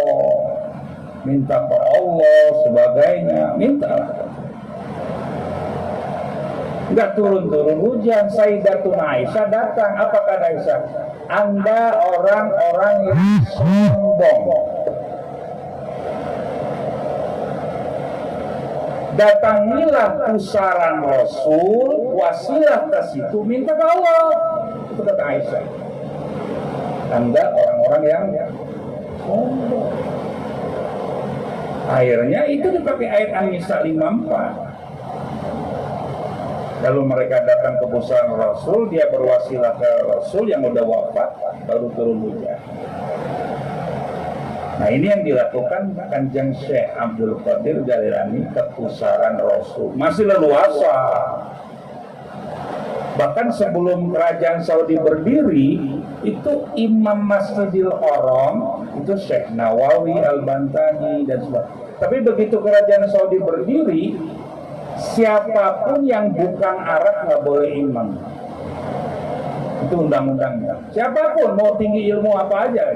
minta ke Allah sebagainya, mintalah. Enggak turun-turun hujan. Sayyidatuna Aisyah datang. Apa kata Aisyah? Anda orang-orang yang sombong. Datangilah pusaran Rasul, wasilah ke situ, minta ke Allah. Itu kata Aisyah. Anda orang-orang yang sombong. Akhirnya itu dipakai ayat An-Nisa 54. Lalu mereka datang ke pusaran Rasul, dia berwasilah ke Rasul yang udah wafat, baru turun hujan. Nah, ini yang dilakukan Kanjeng Syekh Abdul Qadir Jalani ke pusaran Rasul. Masih leluasa. Bahkan sebelum kerajaan Saudi berdiri, itu Imam Masjidil Haram itu Syekh Nawawi Al-Bantani dan sebagainya. Tapi begitu kerajaan Saudi berdiri, siapapun yang bukan Arab nggak boleh imam. Itu undang-undangnya. Siapapun mau tinggi ilmu apa aja.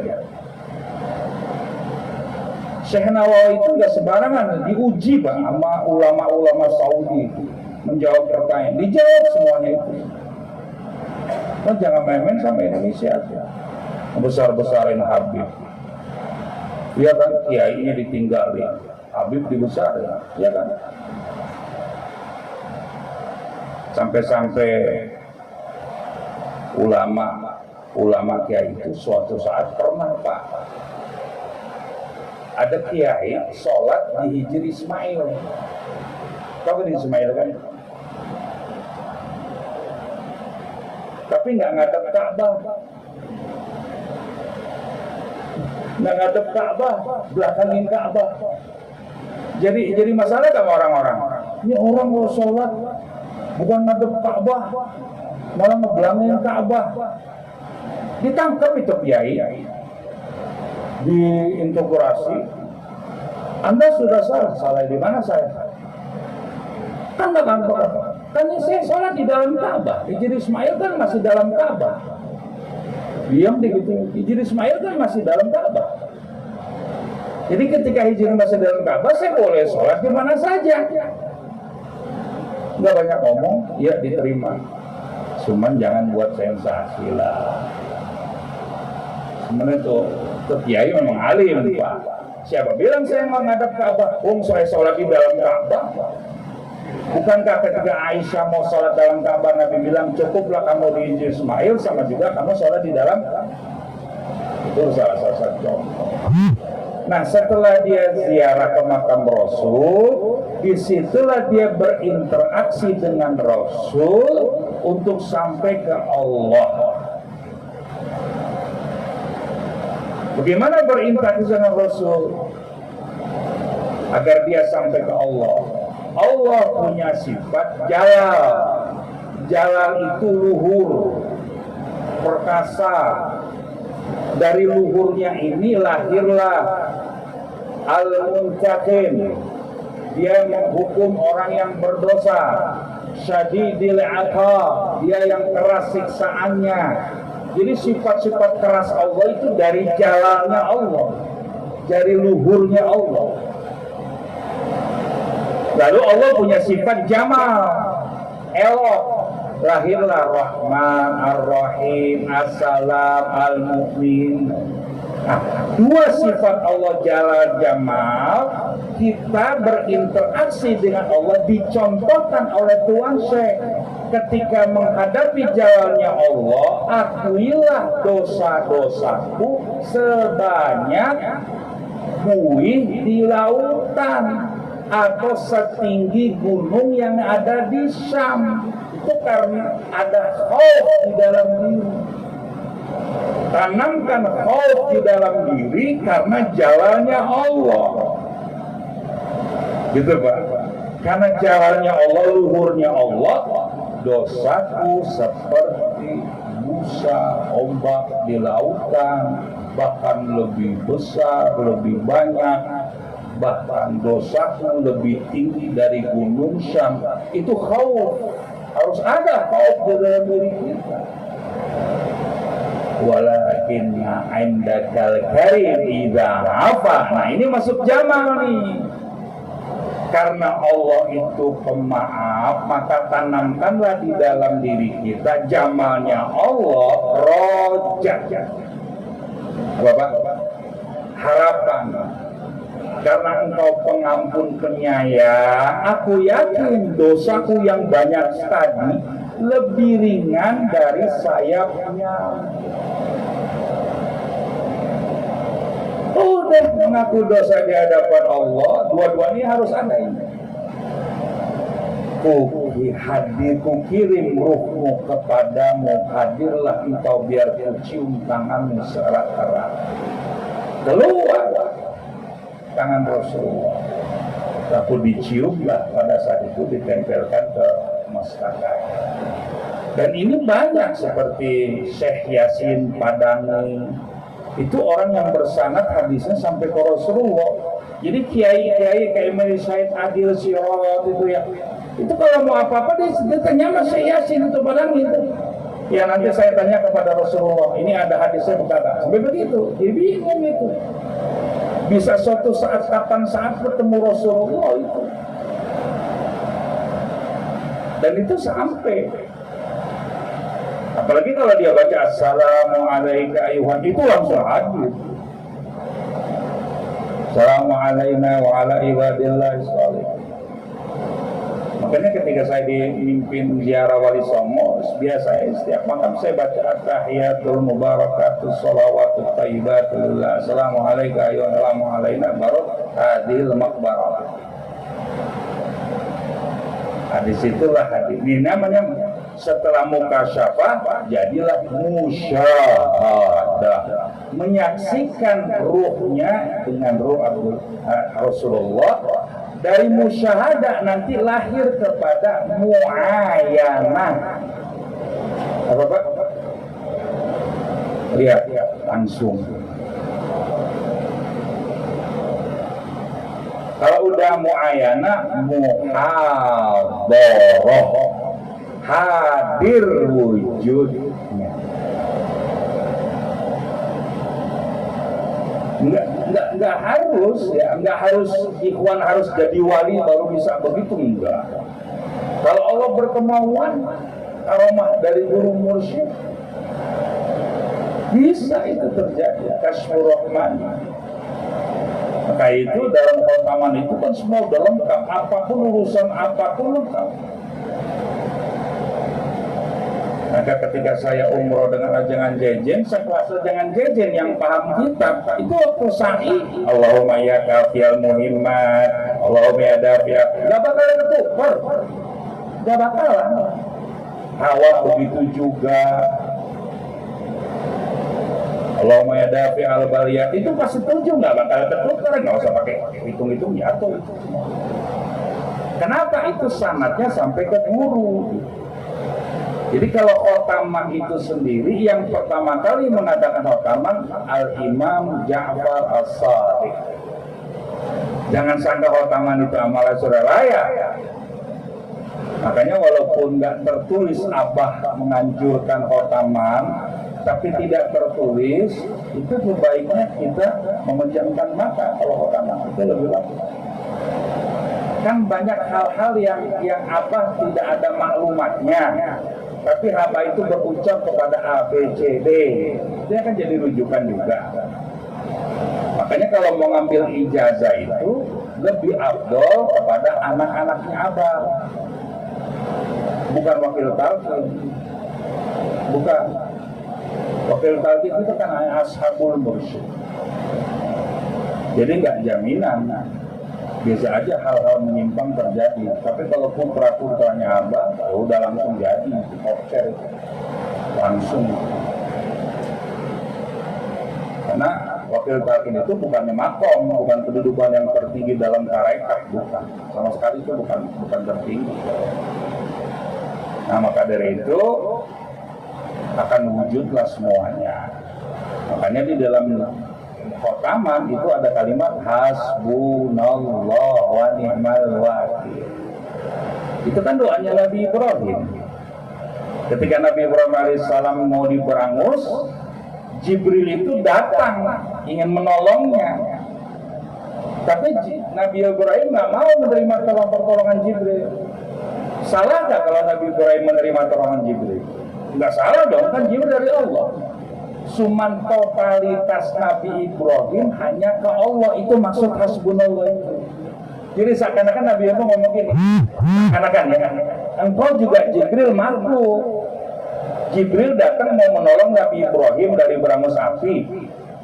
Syekh Nawawi itu nggak sembarangan, diuji Pak sama ulama-ulama Saudi itu, menjawab pertanyaan, dijawab semuanya itu. Kan jangan main-main sama Indonesia aja. Besar-besarin Habib. Iya kan? Kiainya ditinggalin. Habib dibesarin, ya kan? Sampai-sampai ulama kiai itu suatu saat pernah Pak, ada kiai sholat di Hijri Ismail. Tahu di Ismail kan? Tapi nggak ngadep Ka'bah. Nggak ngadep Ka'bah, belakangin Ka'bah. Jadi masalah sama orang-orang. Ini orang mau sholat bukan ngadep Ka'bah, malah ngebelangin Ka'bah. Ditangkap itu kiai, diintegrasi. Anda sudah salah di mana saya? Kan nggak kantor. Kan saya sholat di dalam Ka'bah. Hijri Ismail kan masih dalam Ka'bah. Diam gitu. Hijri Ismail kan masih dalam Ka'bah. Jadi ketika Hijri masih dalam Ka'bah, saya boleh sholat di mana saja. Nggak banyak ngomong, ya diterima. Cuman jangan buat sensasi lah. Sebenarnya itu kiai memang alim Pak. Siapa bilang saya mau ngadap Ka'bah? Saya sholat di dalam Ka'bah. Bukankah ketika Aisyah mau sholat dalam Ka'bah, Nabi bilang cukuplah kamu di Hijri Ismail, sama juga kamu sholat di dalam. Itu salah satu contoh. Nah, setelah dia ziarah ke makam Rasul, disitulah dia berinteraksi dengan Rasul untuk sampai ke Allah. Bagaimana berinteraksi dengan Rasul agar dia sampai ke Allah? Allah punya sifat jalal. Jalal itu luhur, perkasa. Dari luhurnya ini lahirlah Al-Muntakim. Dia menghukum orang yang berdosa. Syadidil iqab, dia yang keras siksaannya. Jadi sifat-sifat keras Allah itu dari jalalnya Allah, dari luhurnya Allah. Lalu Allah punya sifat jamal, elok. Lahirlah Rahman, Ar-Rahim, As-Salam, Al-Mu'min. Nah, dua sifat Allah jalal jamal, kita berinteraksi dengan Allah dicontohkan oleh Tuhan Syekh. Ketika menghadapi jalannya Allah, akuilah dosa-dosaku sebanyak buih di lautan. atau setinggi gunung yang ada di Syam. Itu karena ada khauf di dalam diri. Tanamkan khauf di dalam diri karena jalannya Allah. Gitu Pak. Karena jalannya Allah, luhurnya Allah, dosaku seperti busa ombak di lautan, bahkan lebih besar, lebih banyak, bahkan dosaku lebih tinggi dari gunung Syam. Itu khauf. Harus ada khauf di dalam diri kita. Walakinna indakal karim idza afa. Nah, ini masuk jamal nih. Karena Allah itu pemaaf, maka tanamkanlah di dalam diri kita jamalnya Allah, rojak. Bapak, harapan. Karena engkau pengampun penyayang, aku yakin dosaku yang banyak tadi lebih ringan dari sayapnya. Udah mengaku dosa di hadapan Allah, dua-duanya harus ada ini. Ku kirim ruhmu kepadamu, hadirlah engkau biar kucium tanganmu seerat-erat. Keluar tangan Rasulullah, lalu diciumlah pada saat itu, ditempelkan ke mustaqai. Dan ini banyak seperti Syekh Yasin Padani. Itu orang yang bersanad hadisnya sampai ke Rasulullah. Jadi kiai-kiai kayak Meri Said Adil Sirot itu ya, itu kalau mau apa-apa dia tanya sama Syekh Yasin itu padang itu. Ya nanti saya tanya kepada Rasulullah, ini ada hadisnya berkata sampai begitu. Dia bingung itu. Bisa suatu saat kapan saat bertemu Rasulullah itu. Dan itu sampai. Apalagi kalau dia baca Assalamualaikum ayuhan, itu langsung hadir. Assalamualaikum wa ala ibadillahi sholihin. Makanya ketika saya dipimpin ziarah Wali Songo, biasa setiap malam saya baca tahiyatul mubarakatus sholawatut thayyibatulillah. Assalamualaikum ayuhan alaina baru hadil maqbarah. Hadis itulah hadis. Ini namanya setelah mukasyafah jadilah musyahadah, menyaksikan ruhnya dengan ruh Rasulullah. Dari musyahadah nanti lahir kepada muayanah. Apa Pak? Lihat langsung. Kalau udah muayanah, muhadharah, hadir wujudnya. Enggak harus ya, enggak harus ikhwan harus jadi wali baru bisa begitu, enggak. Kalau Allah berkemauan karomah dari guru mursyid, bisa itu terjadi kasyfur rahman. Maka itu dalam khotaman itu kan semua udah lengkap, apapun urusan apapun lengkap. Maka ketika saya umroh dengan ajangan jejen, sekelas ajangan jejen yang paham kitab, itu waktu sa'i Allahumma ya kafiyal muhimmat, Allahumma ya dafiyal, gak bakal ketukar, gak bakalan. Hawa begitu juga, Allahumma ya dafiyal baliyat, itu pasti setuju, gak bakal ketukar, gak usah pakai hitung-hitung jatuh. Kenapa? Itu sanadnya sampai ke guru. Jadi kalau khotamah itu sendiri, yang pertama kali mengadakan khotamah Al-Imam Ja'far As-Shadiq. Jangan sangka khotamah itu amalan Surabaya. Makanya walaupun nggak tertulis Abah menganjurkan khotamah, tapi tidak tertulis, itu sebaiknya kita memejamkan mata kalau khotamah itu lebih bagus. Kan banyak hal-hal yang Abah tidak ada maklumatnya, tapi haba itu berucap kepada A, B, C, D. Itu akan jadi rujukan juga. Makanya kalau mau ngambil ijazah itu lebih afdol kepada anak-anaknya Abah, bukan wakil talqin. Bukan. Wakil talqin itu kan hanya ashabul mursyid. Jadi nggak jaminan. Biasa aja hal-hal menyimpang terjadi, tapi kalau putra-putranya Abah, ya udah langsung jadi, kopcer langsung. Karena wakil talqin itu bukannya makom, bukan kedudukan yang tertinggi dalam tarekat, bukan. Sama sekali itu bukan tertinggi. Nah, maka dari itu akan wujudlah semuanya. Makanya di dalam khotaman itu ada kalimat hasbunallah wa ni'mal wakil. Itu kan doanya Nabi Ibrahim. Ketika Nabi Ibrahim alaihissalam mau diperangus, Jibril itu datang ingin menolongnya. Tapi Nabi Ibrahim nggak mau menerima pertolongan Jibril. Salah nggak kalau Nabi Ibrahim menerima pertolongan Jibril? Nggak salah dong, kan Jibril dari Allah. Cuman totalitas Nabi Ibrahim hanya ke Allah, itu maksud hasbunallah itu. Jadi seakan-akan Nabi Ibrahim ngomong gini, seakan-akan ya, engkau juga Jibril makhluk. Jibril datang mau menolong Nabi Ibrahim dari berangus api.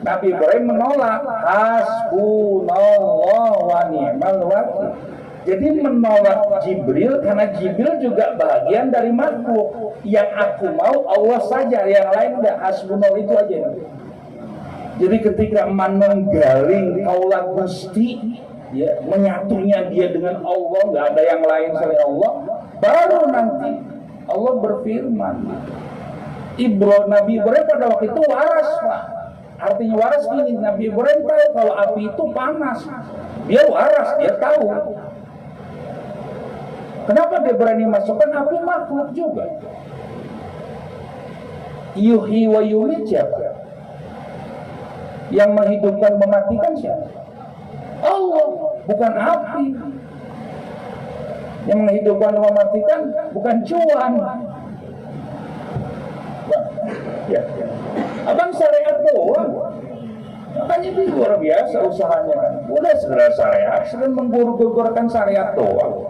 Nabi Ibrahim menolak, hasbunallah wa ni'mal wakil. Jadi menolak Jibril karena Jibril juga bagian dari makhluk. Yang aku mau Allah saja, yang lain enggak. Hasbunallah itu aja. Jadi ketika menenggaling kaulah Gusti, ya, menyatunya dia dengan Allah, nggak ada yang lain selain Allah, baru nanti Allah berfirman. Nabi Ibrahim pada waktu itu waras, Pak. Artinya waras gini, Nabi Ibrahim tahu kalau api itu panas. Dia waras, dia tahu. Kenapa dia berani masukkan api? Makhluk juga. Yuhyi wa yumiit siapa? Yang menghidupkan mematikan siapa? Allah, bukan api. Yang menghidupkan mematikan bukan cuan. Ya. Abang syariat doang. Makanya itu luar biasa usahanya kan. Udah segera syariat, sedang menggugurkan syariat doang.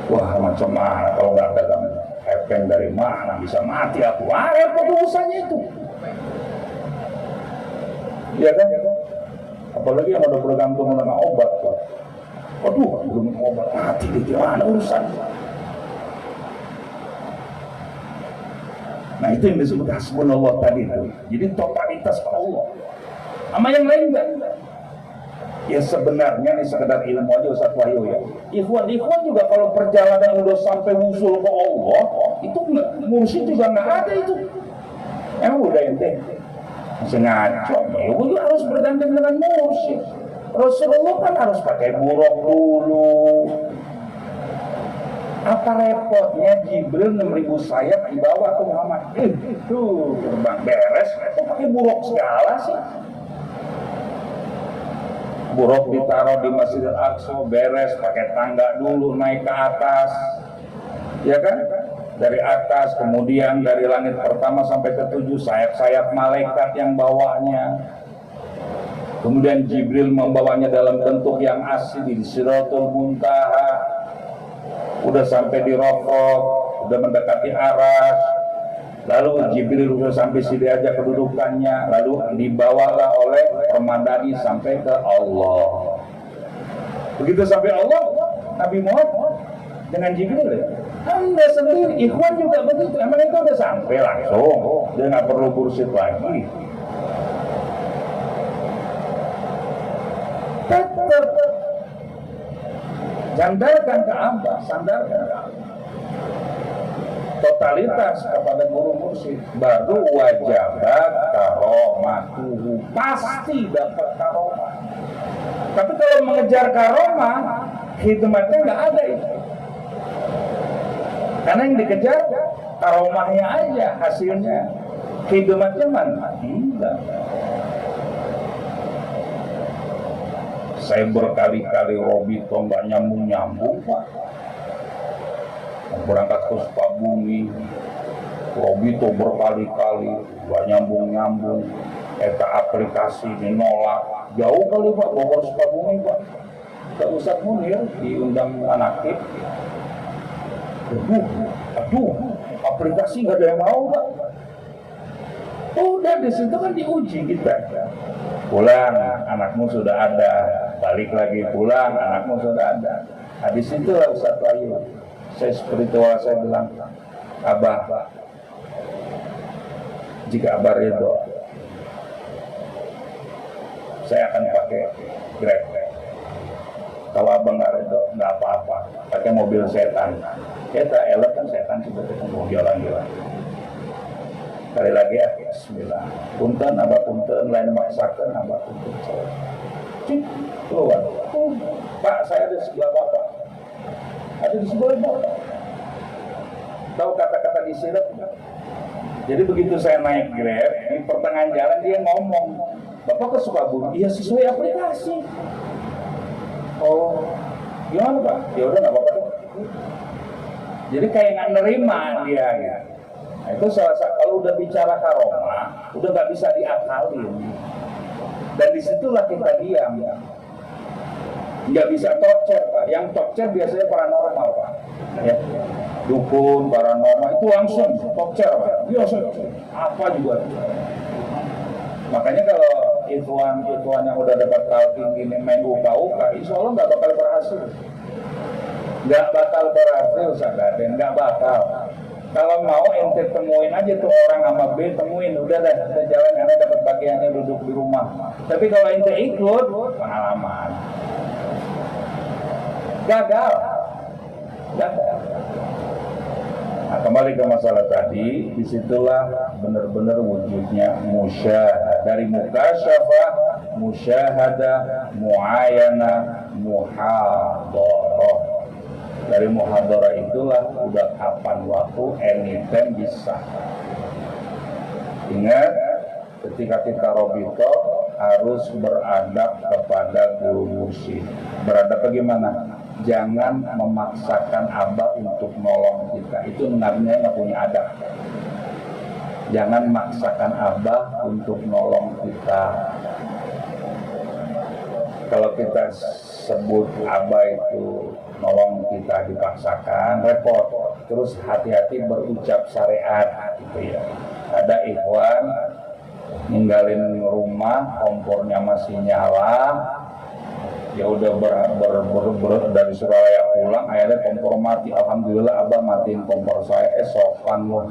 Wah, macam mana kalau nggak dalam efek dari mana bisa mati aku? Repot urusannya itu. Iya kan? Apalagi yang udah bergantung dengan obat. Aduh, belum obat mati di gimana urusannya? Nah, itu yang disebut hasbunallah tadi. Jadi totalitas Allah. Sama yang lain enggak? Ya sebenarnya ini sekedar ilmu aja Ustaz Wahyu ya. Ikhwan juga kalau perjalanan udah sampai wusul ke Allah, itu mursyid juga nggak ada itu. Emang udah ente masih ngaco. Ya juga harus bergantung dengan mursyid. Rasulullah kan harus pakai buruk dulu. Apa repotnya Jibril 6.000 sayap dibawa ke Muhammad? Itu terbang beres. Kok pakai buruk segala sih? Buruk ditaruh di Masjidil Aqsa, beres, pakai tangga dulu naik ke atas, ya kan? Dari atas, kemudian dari langit pertama sampai ke 7 sayap-sayap malaikat yang bawanya. Kemudian Jibril membawanya dalam bentuk yang asli di Sidratul Muntaha. Udah sampai di Rafah, udah mendekati Aras. Lalu Jibril sudah sampai sini aja kedudukannya, lalu dibawalah oleh Ramadhani sampai ke Allah. Begitu sampai Allah, Nabi Muhammad dengan Jibril ya. Anda sendiri, ikhwan juga begitu. Emang itu udah sampai langsung, dia nggak perlu kursit lagi. Tetap sandarkan ke Abah, sandarkan ke Abah. Totalitas kepada guru mursyid, baru wajabat karomatuhu, pasti dapat karomah. Tapi kalau mengejar karomah, khidmatnya nggak ada itu. Karena yang dikejar karomahnya aja hasilnya, khidmatnya mana? Tidak. Saya berkali-kali Robito nggak nyambung-nyambung, Pak. Berangkat ke Sukabumi, Robito berkali-kali gak nyambung-nyambung. Eta aplikasi dinolak. Jauh kali Pak, Bogor Sukabumi Pak. Ke Ustadz Munir diundang Anakib. Aduh, aplikasi gak ada yang mau Pak. Udah di situ kan diuji kita. Pulang, anakmu sudah ada. balik lagi pulang, anakmu sudah ada. Habis itulah Ustaz Wahyu, saya spiritual, saya bilang, Abah, jika Abah ridho, saya akan pakai Grab. Kalau Abang nggak ridho, nggak apa-apa, pakai mobil setan. Kita elok kan setan sudah ketemu jalan-jalan. Kali lagi ya, bismillah. Punten, Abah punten, lain maksakan, Abah punten. Cik, keluar. Pak, saya ada di sebelah Bapak. Ada di sebelah Bapak. Tahu kata-kata disirat? Jadi begitu saya naik Grab, di pertengahan jalan dia ngomong, Bapak ke Sukabumi? Iya, sesuai aplikasi. Oh, gimana Pak? Ya udah nggak apa-apa. Jadi kayak nggak nerima dia. Ya. Nah, itu salah satu, kalau udah bicara karomah, udah nggak bisa diakalin. Dan disitulah kita diam. Ya. Nggak bisa tokcer Pak. Yang tokcer biasanya paranormal Pak. Ya. Dukun, paranormal itu langsung tokcer Pak. Biasa apa juga. Makanya kalau ikhwan yang udah dapat talqin gini main uka-uka, insya Allah nggak bakal berhasil. Nggak bakal berhasil Sagaden, nggak bakal. Kalau mau ente temuin aja tuh orang sama B, temuin, udah dah kita jalan karena dapat bagiannya duduk di rumah. Tapi kalau ente ikut, pengalaman. Gagal. Nah, kembali ke masalah tadi, disitulah benar-benar wujudnya musyahadah. Dari mukasyafah, musyahadah, muayana, muhadarah. Dari muhadarah itulah udah kapan waktu, anytime bisa. Ingat, ketika kita robito harus beradab kepada guru mursyid. Beradab bagaimana? Jangan memaksakan abah untuk nolong kita. Itu namanya nggak punya adab. Jangan maksakan abah untuk nolong kita. Kalau kita sebut abah itu nolong kita dipaksakan, repot. Terus hati-hati berucap syariat gitu ya. Ada ikhwan ninggalin rumah, kompornya masih nyala, ya udah dari Surabaya pulang, akhirnya kompor mati. Alhamdulillah abah matiin kompor saya, sopan loh.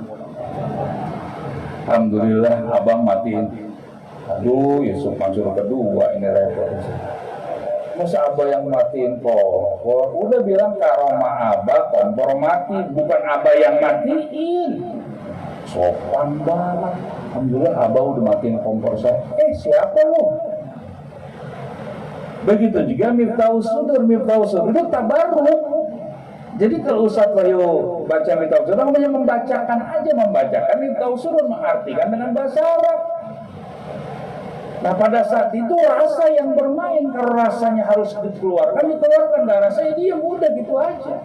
Alhamdulillah abang matiin. Aduh, Yusuf Mansur kedua ini repot. Masa abah yang matiin kompor? Udah bilang karomah abah kompor mati, bukan abah yang matiin. Sopan banget. Alhamdulillah abah udah matiin kompor saya. Siapa lu? Begitu juga Miftahus Sudur itu tabarruk. Jadi kalau Ustaz Wahyu baca Miftahus Sudur, namanya membacakan Miftahus Sudur, mengartikan dengan bahasa Arab. Nah pada saat itu rasa yang bermain, kalau rasanya harus dikeluarkan, nggak rasanya dia udah gitu aja.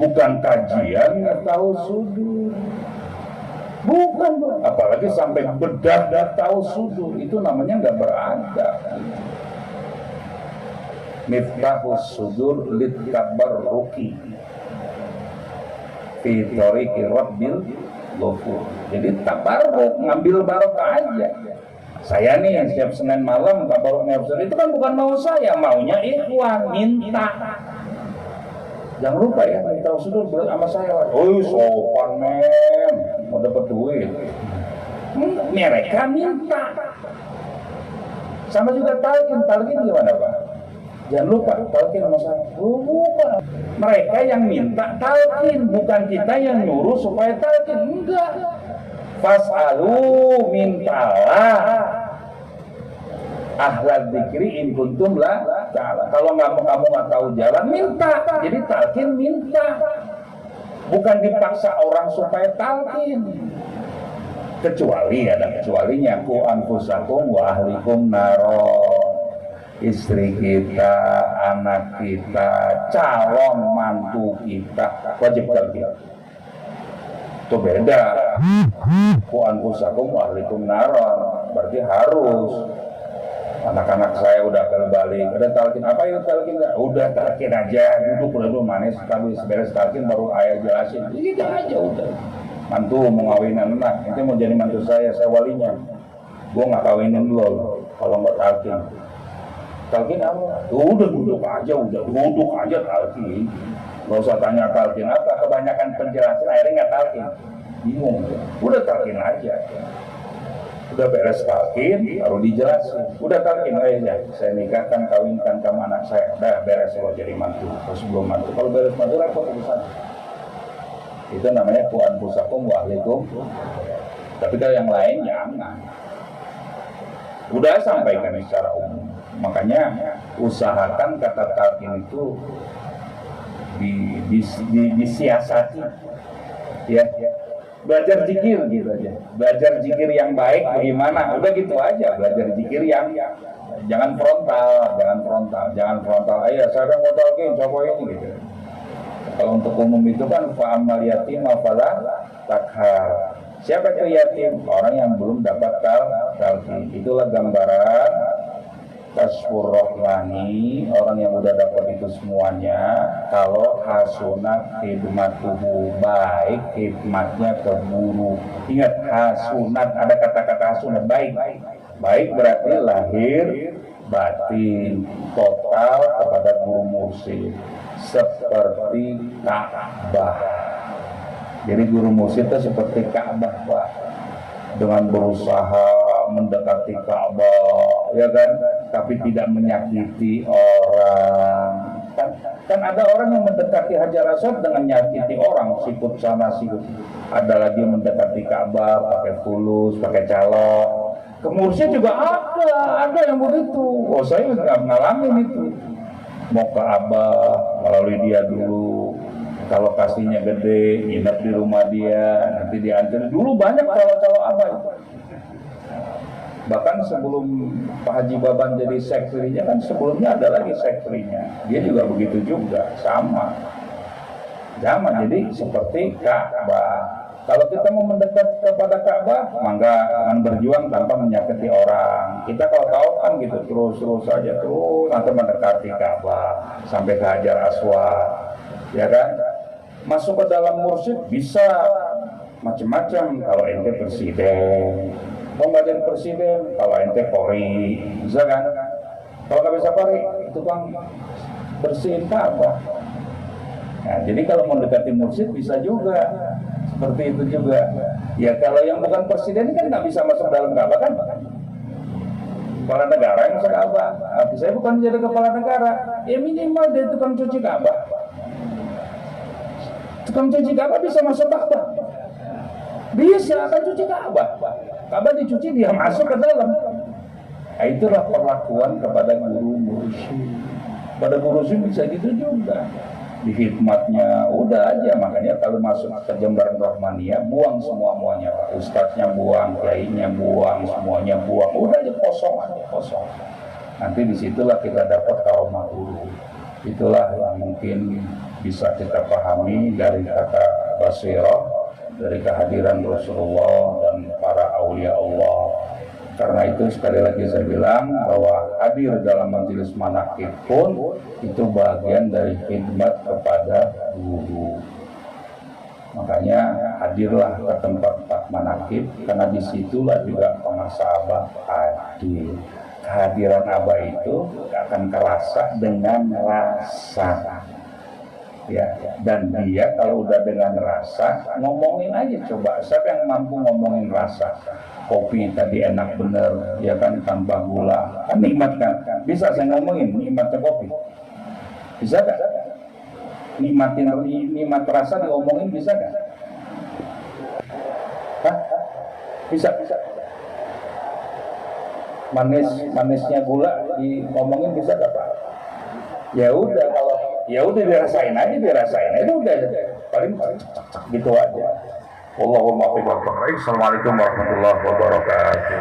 Bukan kajian Miftahus Sudur. Bukan, apalagi sampai bedah tahu sudur, itu namanya nggak beradab. Miftahus Sudur litabarruki fi thariqi rabbil ghafur. Jadi tabarruk, ngambil barokah aja. Saya nih yang setiap Senin malam tabarruk itu kan bukan mau saya, maunya ikhwan minta. Jangan lupa ya, Miftahus Sudur berat sama saya. Oh, sopan men, mau dapat duit. Mereka minta. Sama juga talqin gimana Pak? Jangan lupa talqin sama saya. Lupa. Mereka yang minta talqin, bukan kita yang nyuruh supaya talqin. Enggak. Fas'alu, mintalah. Ahlal dzikri in kuntum la ta'ala. Kalau kamu nggak tahu jalan, minta. Jadi talqin minta. Bukan dipaksa orang supaya talqin. Kecuali ada kecualinya, ku anfusakum wa ahlikum naron. Istri kita, anak kita, calon mantu kita wajib talqin. Itu beda. Ku anfusakum wa ahlikum naron, berarti harus. Anak-anak saya udah kembali, ada talqin apa ya talqin? Udah talqin aja, duduk dulu manis, kami beres talqin baru ayah jelasin. Gitu aja udah. Mantu mau ngawinin anak, itu mau jadi mantu saya walinya. Gue nggak kawinin lo kalau nggak talqin. talqin apa? Udah duduk aja talqin. Gak usah tanya talqin apa, kebanyakan penjelasan akhirnya nggak talqin. Bingung, udah talqin aja. Udah beres talqin, baru dijelasin. Udah talqin, ya saya nikahkan, kawinkan kamu anak saya. Udah beres lo jadi mantu, terus belum mantu. Kalau beres mantu repot urusan. Itu namanya Quran pusakum wa ahlikum. Tapi kalau yang lain jangan. Udah sampaikan secara umum. Makanya usahakan kata talqin itu disiasati. Ya. Belajar zikir gitu aja. Belajar zikir yang baik bagaimana? Udah gitu aja. Belajar zikir yang jangan frontal. Ayo saya mau talqin, coba ini gitu. Kalau untuk umum itu kan fa'amal yatim fala takhar. Siapa itu yatim? Orang yang belum dapat talqin. Itulah gambaran tasfur rohmani, orang yang udah dapat itu semuanya. Kalau hasunat khidmatuhu, baik khidmatnya keburu. Ingat hasunat, ada kata-kata hasunat, baik berarti lahir batin total kepada guru mursyid seperti Ka'bah. Jadi guru mursyid itu seperti Ka'bah, Pak, dengan berusaha mendekati Ka'bah, ya kan, tapi tidak menyakiti orang. Kan ada orang yang mendekati Hajar Aswad dengan menyakiti orang, sikut sana sikut. Ada lagi yang mendekati Ka'bah pakai fulus, pakai calok. Ke mursyid juga ada yang begitu. Oh, saya nggak ngalamin itu. Mau ke Abah melalui dia dulu. Kalau kasihnya gede, nginep di rumah dia, nanti diantar. Dulu banyak calo-calo Abah itu. Bahkan sebelum Pak Haji Baban jadi sektrinya kan sebelumnya ada lagi sektrinya. Dia juga begitu juga, sama. Jadi seperti Ka'bah. Kalau kita mau mendekat kepada Ka'bah, maka akan berjuang tanpa menyakiti orang. Kita kalau tahu kan gitu, terus saja nanti mendekati Ka'bah sampai ke Hajar Aswad, ya kan? Masuk ke dalam mursyid bisa macam-macam. Kalau ente presiden, mau nggak jadi presiden, kalau ente Polri, bisa kan? Kalau nggak bisa Polri, itu kan bersihin Ka'bah. Nah, jadi kalau mendekati mursyid bisa juga. Seperti itu juga. Ya kalau yang bukan presiden kan nggak bisa masuk dalam Ka'bah kan? Kepala negara yang masuk Ka'bah. Tapi saya bukan jadi kepala negara. Ya minimal dia tukang cuci Ka'bah. Tukang cuci Ka'bah bisa masuk Ka'bah. Bisa akan cuci Ka'bah. Ka'bah dicuci dia masuk ke dalam. Nah, itulah perlakuan kepada guru mursyid. Pada guru mursyid bisa gitu juga. Di hikmatnya udah aja, makanya kalau masuk ke Jembaran Rahmaniyah buang semuanya, ustadznya buang, kiainya buang, semuanya buang, udah aja kosong. Nanti disitulah kita dapat karomah guru. Itulah yang mungkin bisa kita pahami dari kata basirah, dari kehadiran Rasulullah dan para aulia Allah. Karena itu sekali lagi saya bilang bahwa hadir dalam majelis manaqib pun itu bagian dari khidmat kepada guru. Makanya hadirlah ke tempat manaqib, karena disitulah juga pengasah Abah hadir. Kehadiran Abah itu akan terasa dengan rasa. Ya, dan dia kalau udah dengan rasa ngomongin aja, coba siapa yang mampu ngomongin rasa. Kopi tadi enak bener, ya kan, tanpa gula, kan nikmat kan. Bisa saya ngomongin nikmatnya kopi, bisa gak? Nikmat rasa diomongin bisa gak? Hah? Bisa. Manisnya gula diomongin bisa gak, Pak? Ya udah dirasain aja, itu udah paling gitu aja. Allahumma fi wa Assalamualaikum warahmatullahi wabarakatuh.